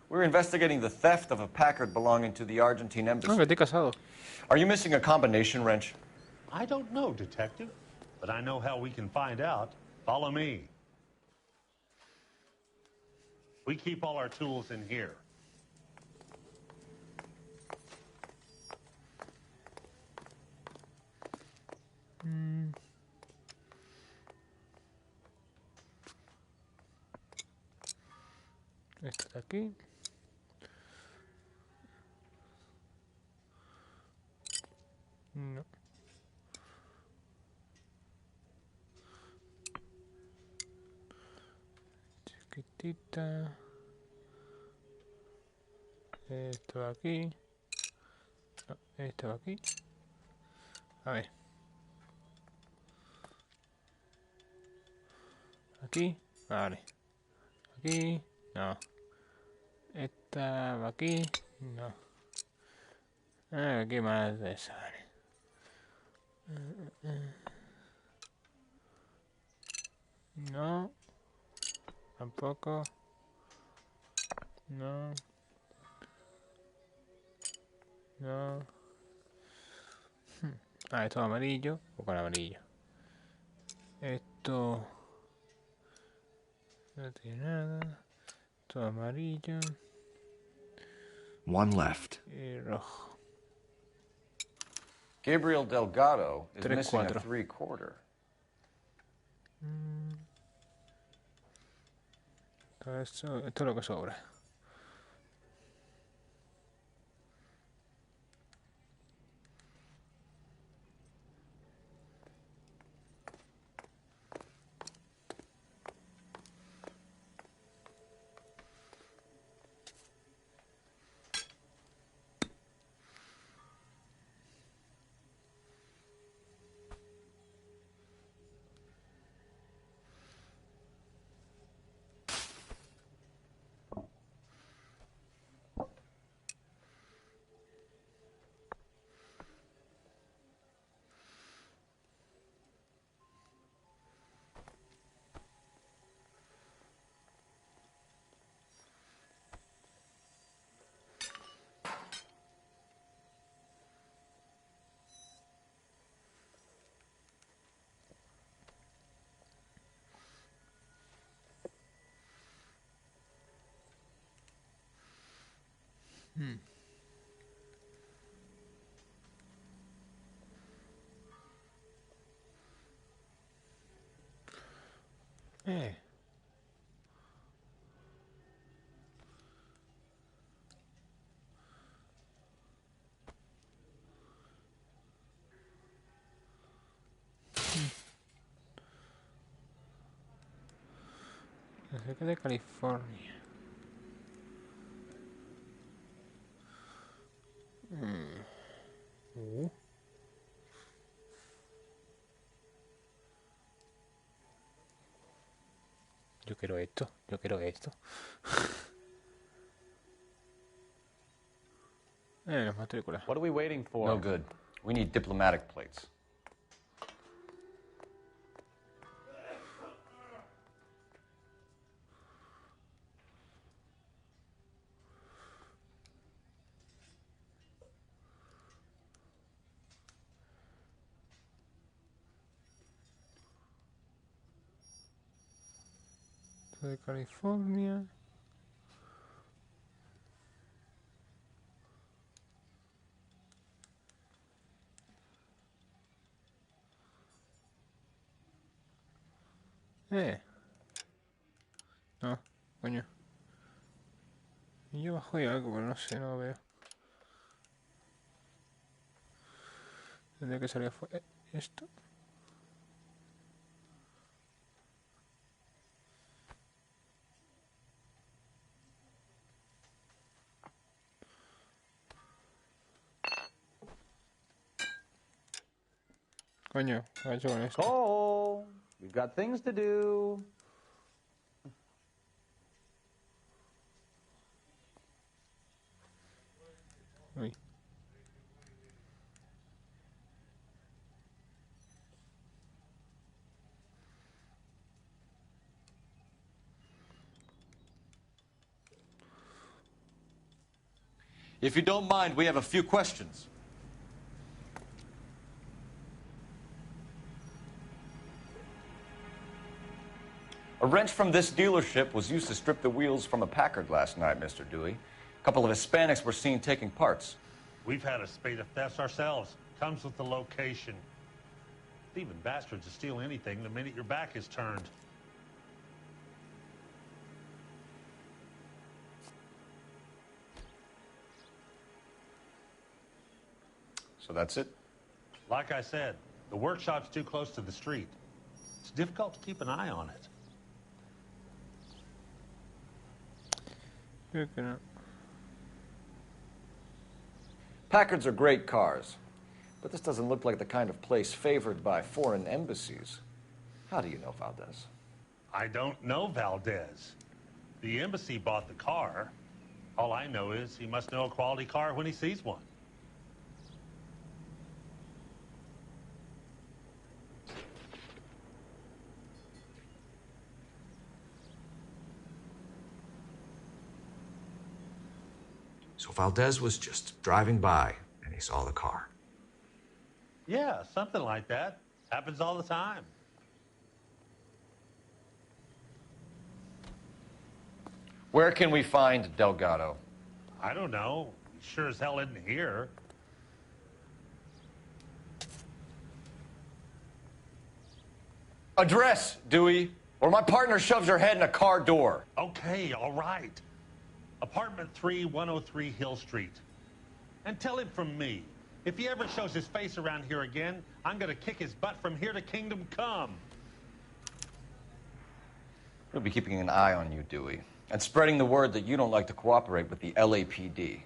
We're investigating the theft of a Packard belonging to the Argentine embassy. que estoy casado. Are you missing a combination wrench? I don't know, Detective, but I know how we can find out. Follow me. We keep all our tools in here. Esto de aquí. No. Chiquitita. Esto de aquí. No, esto de aquí. A ver. Aquí. Vale. Aquí. No. Esta va aquí. No. Aquí más de esa. Vale. No. Tampoco. No. No. Ah, esto es amarillo. O con amarillo. Esto no tiene nada. Esto es amarillo. One left. Y rojo. Gabriel Delgado is 3/4. missing a 3/4. Todo esto es lo que sobra. Eh. Acerca de California. Yo quiero esto, yo quiero esto. Las matrículas. What are we waiting for? No good. We need diplomatic plates. De California. No, coño. Y yo bajo algo, pero no sé, no lo veo. Tendría que salir afuera. ¿Esto? Coño, ¿qué ha hecho con esto? Cole, we've got things to do. Uy. If you don't mind, we have a few questions. A wrench from this dealership was used to strip the wheels from a Packard last night, Mr. Dewey. A couple of Hispanics were seen taking parts. We've had a spate of thefts ourselves. Comes with the location. Thieving bastards will steal anything the minute your back is turned. So that's it? Like I said, the workshop's too close to the street. It's difficult to keep an eye on it. Creo que no. Packards are great cars, but this doesn't look like the kind of place favored by foreign embassies. How do you know Valdez? I don't know Valdez. The embassy bought the car. All I know is he must know a quality car when he sees one. So Valdez was just driving by, and he saw the car. Yeah, something like that. Happens all the time. Where can we find Delgado? I don't know. He sure as hell isn't here. Address, Dewey, or my partner shoves her head in a car door. Okay, all right. Apartment 3, 103 Hill Street. And tell him from me, if he ever shows his face around here again, I'm gonna kick his butt from here to Kingdom Come. We'll be keeping an eye on you, Dewey, and spreading the word that you don't like to cooperate with the LAPD.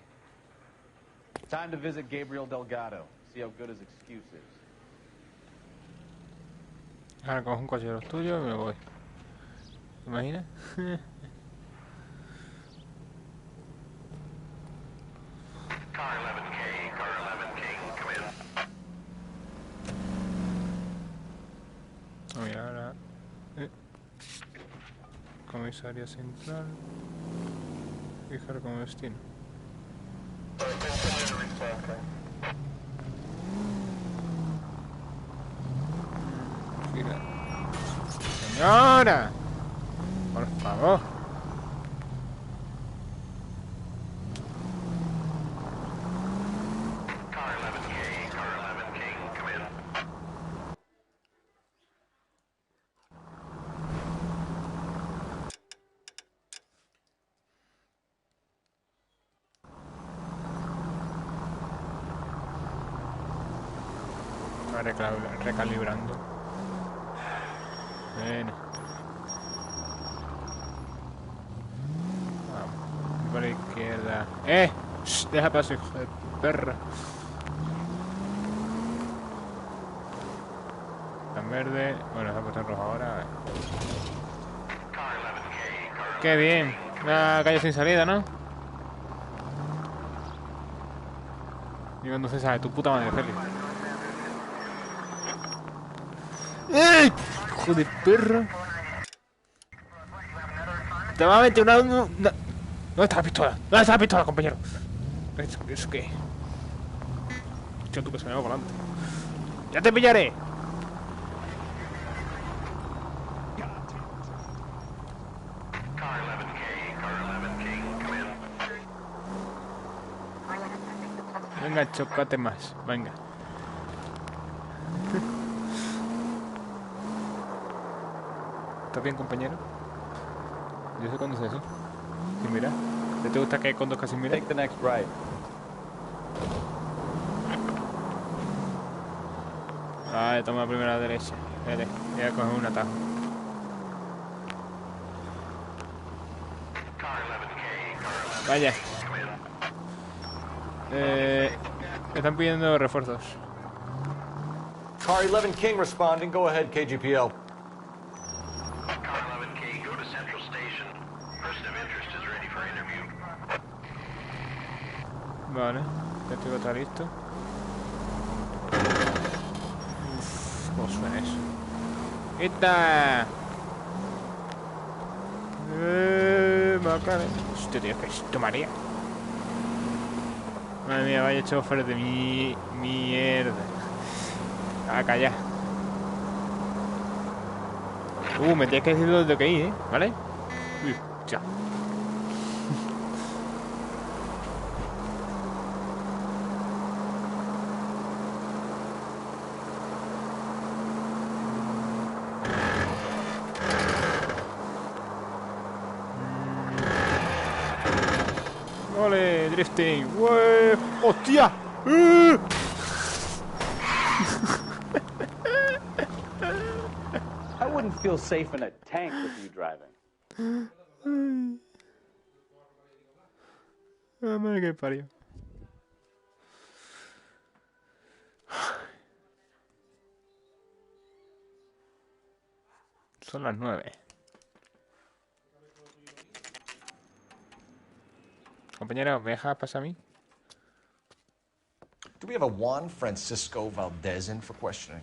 Time to visit Gabriel Delgado. See how good his excuse is. Ahora cojo un coche de los tuyos y me voy. ¿Te imaginas? Car 11K, come in. Voy ahora. Comisaría central. Fijar como destino. Gira. ¡Señora! Por favor. Car 11K, come in. Va recalibrando. Bueno. Vamos. Por la izquierda. ¡Shh! Deja paso, hijo de perra. Está en verde. Bueno, se ha puesto en rojo ahora. ¡Qué bien! Una calle sin salida, ¿no? Y cuando se sabe, tu puta madre, Félix. ¡Ey! ¡Hijo de perra! Te va a meter una... ¿Dónde está la pistola? ¿Dónde está la pistola, compañero? ¿Eso qué? Hostia, tú que se me va volando. ¡Ya te pillaré! Venga, chocate más. Venga. ¿Estás bien, compañero? Yo sé conducir así. Sí, mira. ¿Te gusta que conduzca sin mirar? Take the next right. Vale, toma la primera derecha. Espérate, voy a coger un atajo. Vaya. Me están pidiendo refuerzos. Car 11 King responding. Go ahead, KGPL. Car 11K, go to Central Station. Person of interest is ready for interview. Vale, ya tengo todo listo. Uff, ¿cómo suena eso? ¡Quita! Macane. Hostia, tío, que esto marea. Madre mía, vaya chofer de mierda. A callar. Me tienes que decir dónde que ir, ¿vale? Uy, ya. Ole, drifting. ¡Ué! ¡Hostia! I wouldn't feel safe in a tank with you driving. Ah, madre que parió. Son las 9. Compañera, ¿me dejas pasar a mí? Do we have a Juan Francisco Valdez in for questioning?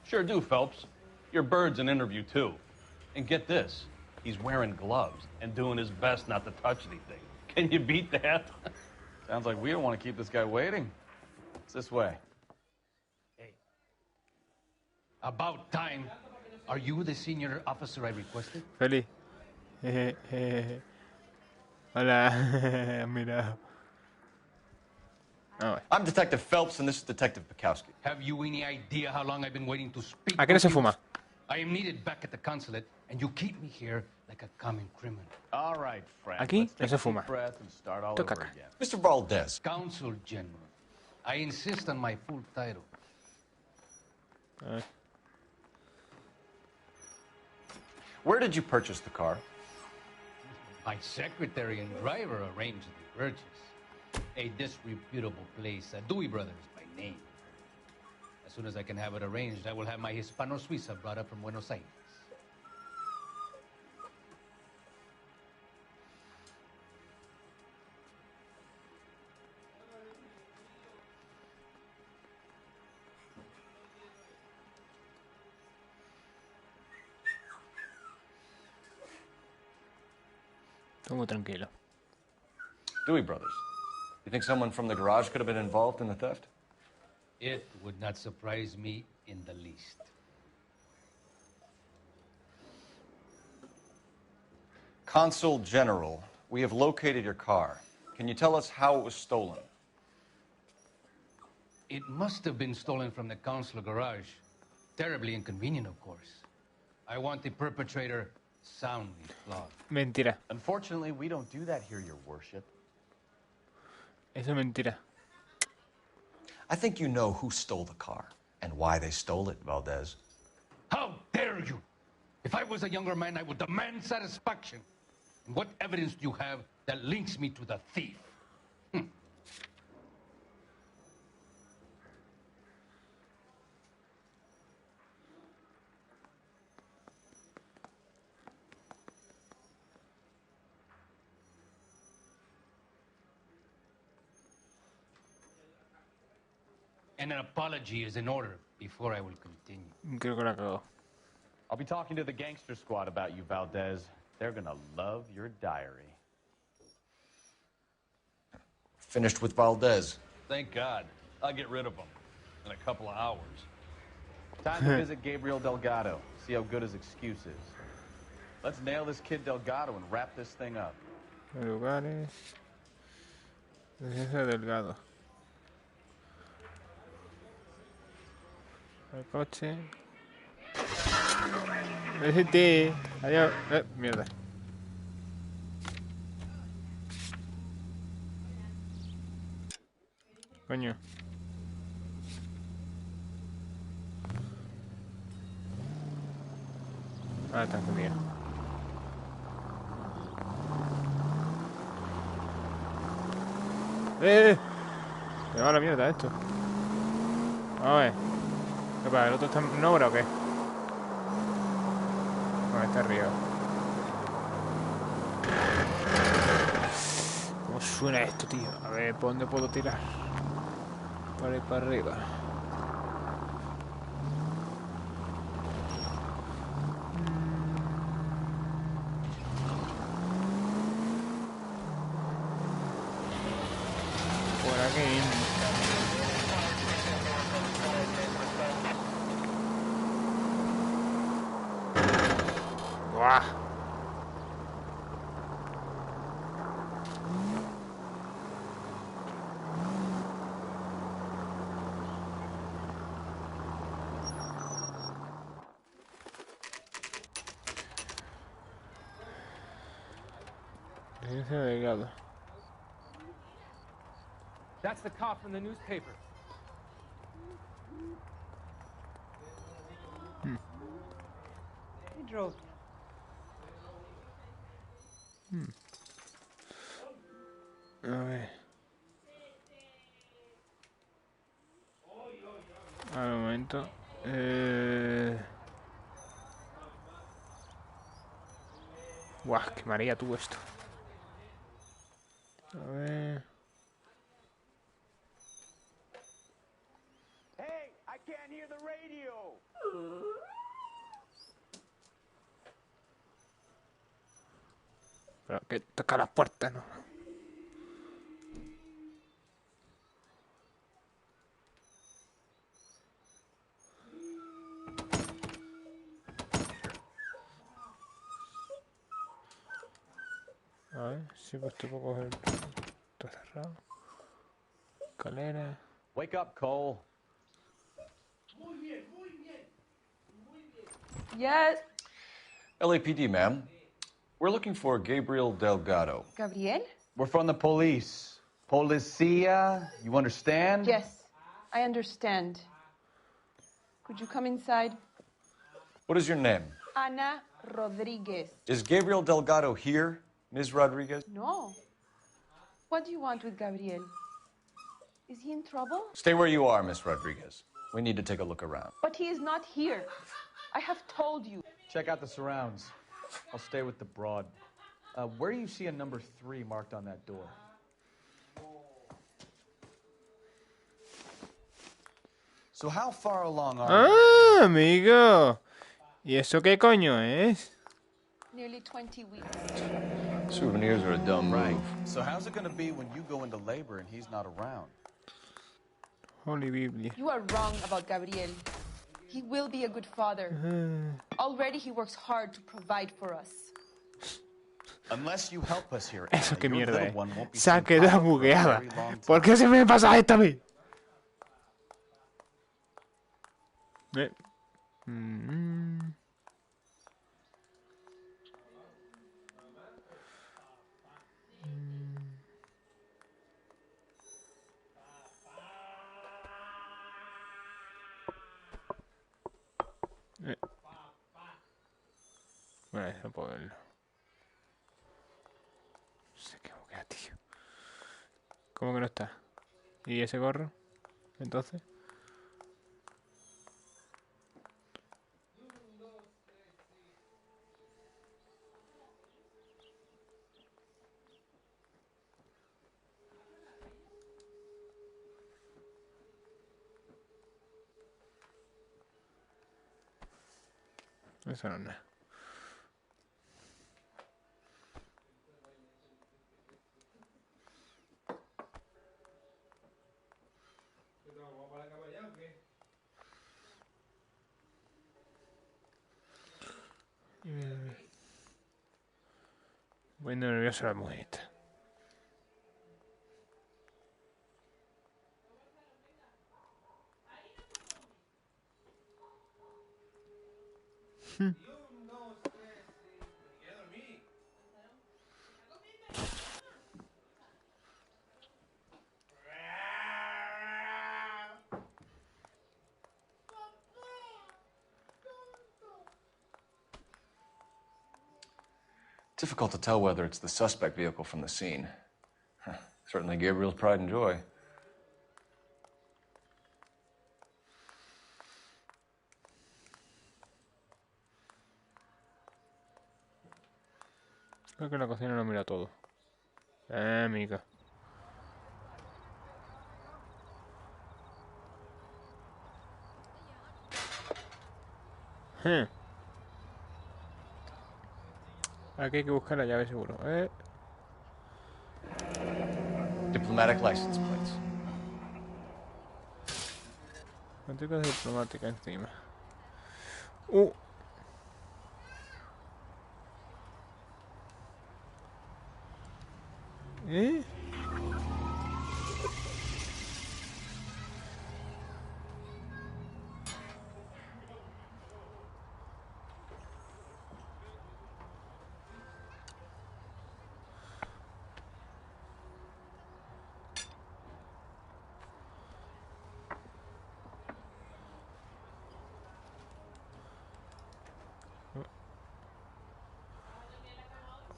Sure do, Phelps. Your bird's an interview, too. And get this, he's wearing gloves and doing his best not to touch anything. Can you beat that? Sounds like we don't want to keep this guy waiting. It's this way. About time. Are you the senior officer I requested? Feliz. Hola. Mira. Oh. I'm Detective Phelps, and this is Detective Bukowski. Have you any idea how long I've been waiting to speak? ¿A qué no se fuma? I am needed back at the consulate, and you keep me here like a common criminal. All right, friend. Aquí no se fuma. Toca acá. Mr. Valdez. Consul General. I insist on my full title. Where did you purchase the car? My secretary and driver arranged the purchase. A disreputable place, Dewey Brothers by name. As soon as I can have it arranged, I will have my Hispano Suiza brought up from Buenos Aires. Estoy muy tranquilo. Dewey Brothers. You think someone from the garage could have been involved in the theft? It would not surprise me in the least. Consul General, we have located your car. Can you tell us how it was stolen? It must have been stolen from the consular garage. Terribly inconvenient, of course. I want the perpetrator soundly flogged. Mentira. Unfortunately, we don't do that here, Your Worship. Eso es mentira. I think you know who stole the car and why they stole it, Valdez. How dare you! If I was a younger man, I would demand satisfaction. And what evidence do you have that links me to the thief? And an apology is in order before I will continue. Creo que la cagó. I'll be talking to the gangster squad about you, Valdez. They're gonna love your diary. Finished with Valdez. Thank God. I'll get rid of him in a couple of hours. Time to visit Gabriel Delgado, see how good his excuse is. Let's nail this kid Delgado and wrap this thing up. Lugares. Licencia Delgado. El coche. Vete. Adiós. Mierda. Coño. Ah, está encendido. Me va a la mierda esto. A ver. ¿Qué pasa? ¿El otro está en obra o qué? No, está arriba. ¿Cómo suena esto, tío? A ver, ¿por dónde puedo tirar? Por ahí para arriba. Por aquí. ¡Buah! Licencia de delgado. That's the cop from the newspaper. He drove. A ver. A ver, un momento. Guau, qué maría tú esto. A ver. Hey, I can't hear the radio. Pero que toca la puerta, ¿no? A ver, sí, pues te puedo coger. Está cerrado. Escalera. Wake up, Cole. Yes. LAPD, ma'am. We're looking for Gabriel Delgado. Gabriel? We're from the police. Policia, you understand? Yes, I understand. Could you come inside? What is your name? Ana Rodriguez. Is Gabriel Delgado here, Ms. Rodriguez? No. What do you want with Gabriel? Is he in trouble? Stay where you are, Ms. Rodriguez. We need to take a look around. But he is not here. I have told you. Check out the surrounds. I'll stay with the broad. Where do you see a number 3 marked on that door? So how far along are you? ¡Ah, amigo! ¿Y eso qué coño es? Nearly 20 weeks. Souvenirs are a dumb move. So how's it going to be when you go into labor and he's not around? Holy Biblia. You are wrong about Gabriel. He will be a good father. Already he works hard to provide for us. Unless you help us here, Eso qué your mierda little es. one won't be Se ha seen quedado proud for a bugueada. very long ¿Por qué se me pasa esta vez? Bueno, no puedo verlo. No sé qué buguea, tío. ¿Cómo que no está? ¿Y ese gorro? Entonces. Eso no es nada. Muy nerviosa la mujer esta. Difficult to tell whether it's the suspect vehicle from the scene. Certainly Gabriel's pride and joy. Creo que en la cocina no mira todo. Amiga. Aquí hay que buscar la llave seguro. Diplomatic license plates. Matrícula diplomática encima. ¿Eh?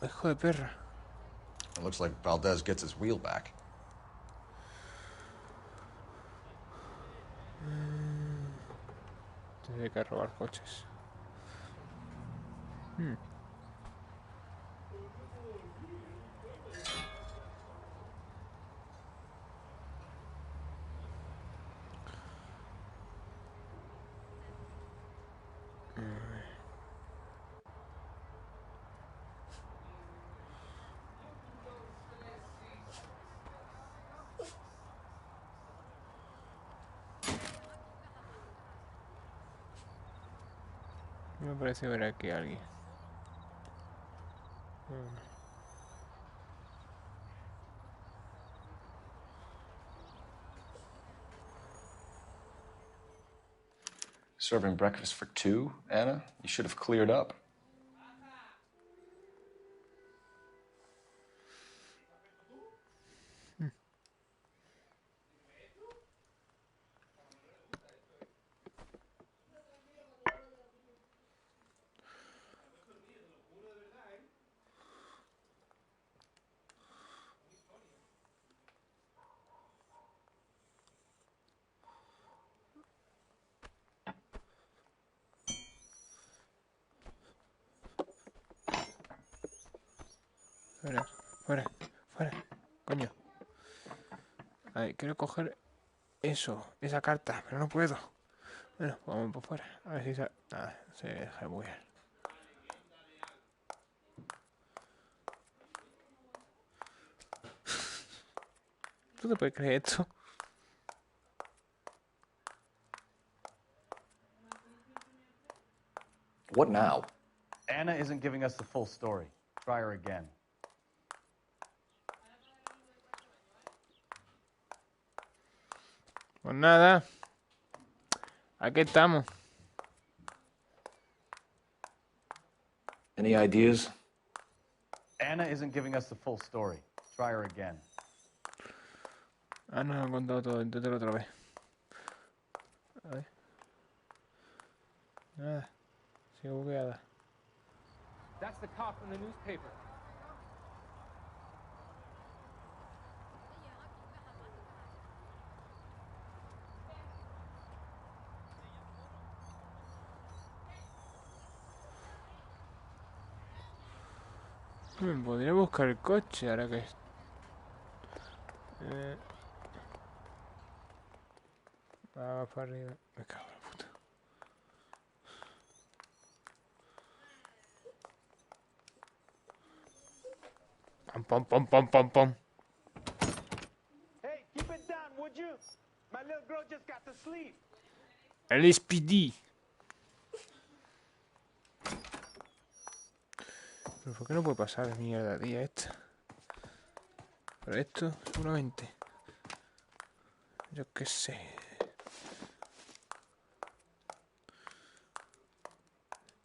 Hijo de perra. It looks like Valdez gets his wheel back. Tiene que robar coches. Me parece ver aquí a alguien. Serving breakfast for two, Anna? You should have cleared up. Fuera, fuera, fuera. Coño. A ver, quiero coger eso, esa carta, pero no puedo. Bueno, vamos por fuera. A ver si se... se deja buguear. ¿Tú te puedes creer esto? What now? Anna isn't giving us the full story. Try her again. Pues nada. Aquí estamos. Any ideas? Anna isn't giving us the full story. Try her again. No me han contado todo. Inténtalo otra vez. A ver. Nada. Sigue bugueada. That's the cop from the newspaper. Podría buscar el coche ahora que... Vamos para arriba. Me cago en la puta. Pom, pom, pom, pom, pom. Hey, keep it down, would you? My little girl just got to sleep. El SPD. ¿Pero por qué no puede pasar mierda, tía, esta? Pero esto, seguramente. Yo qué sé.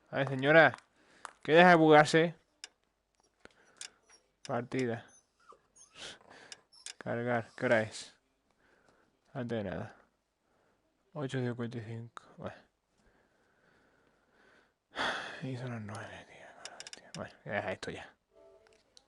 A ver, señora. ¿Qué deja de bugarse? Partida. Cargar. ¿Qué hora es? Antes de nada. 8:55. Bueno. Y son las 9, tío. Bueno, ya deja esto ya.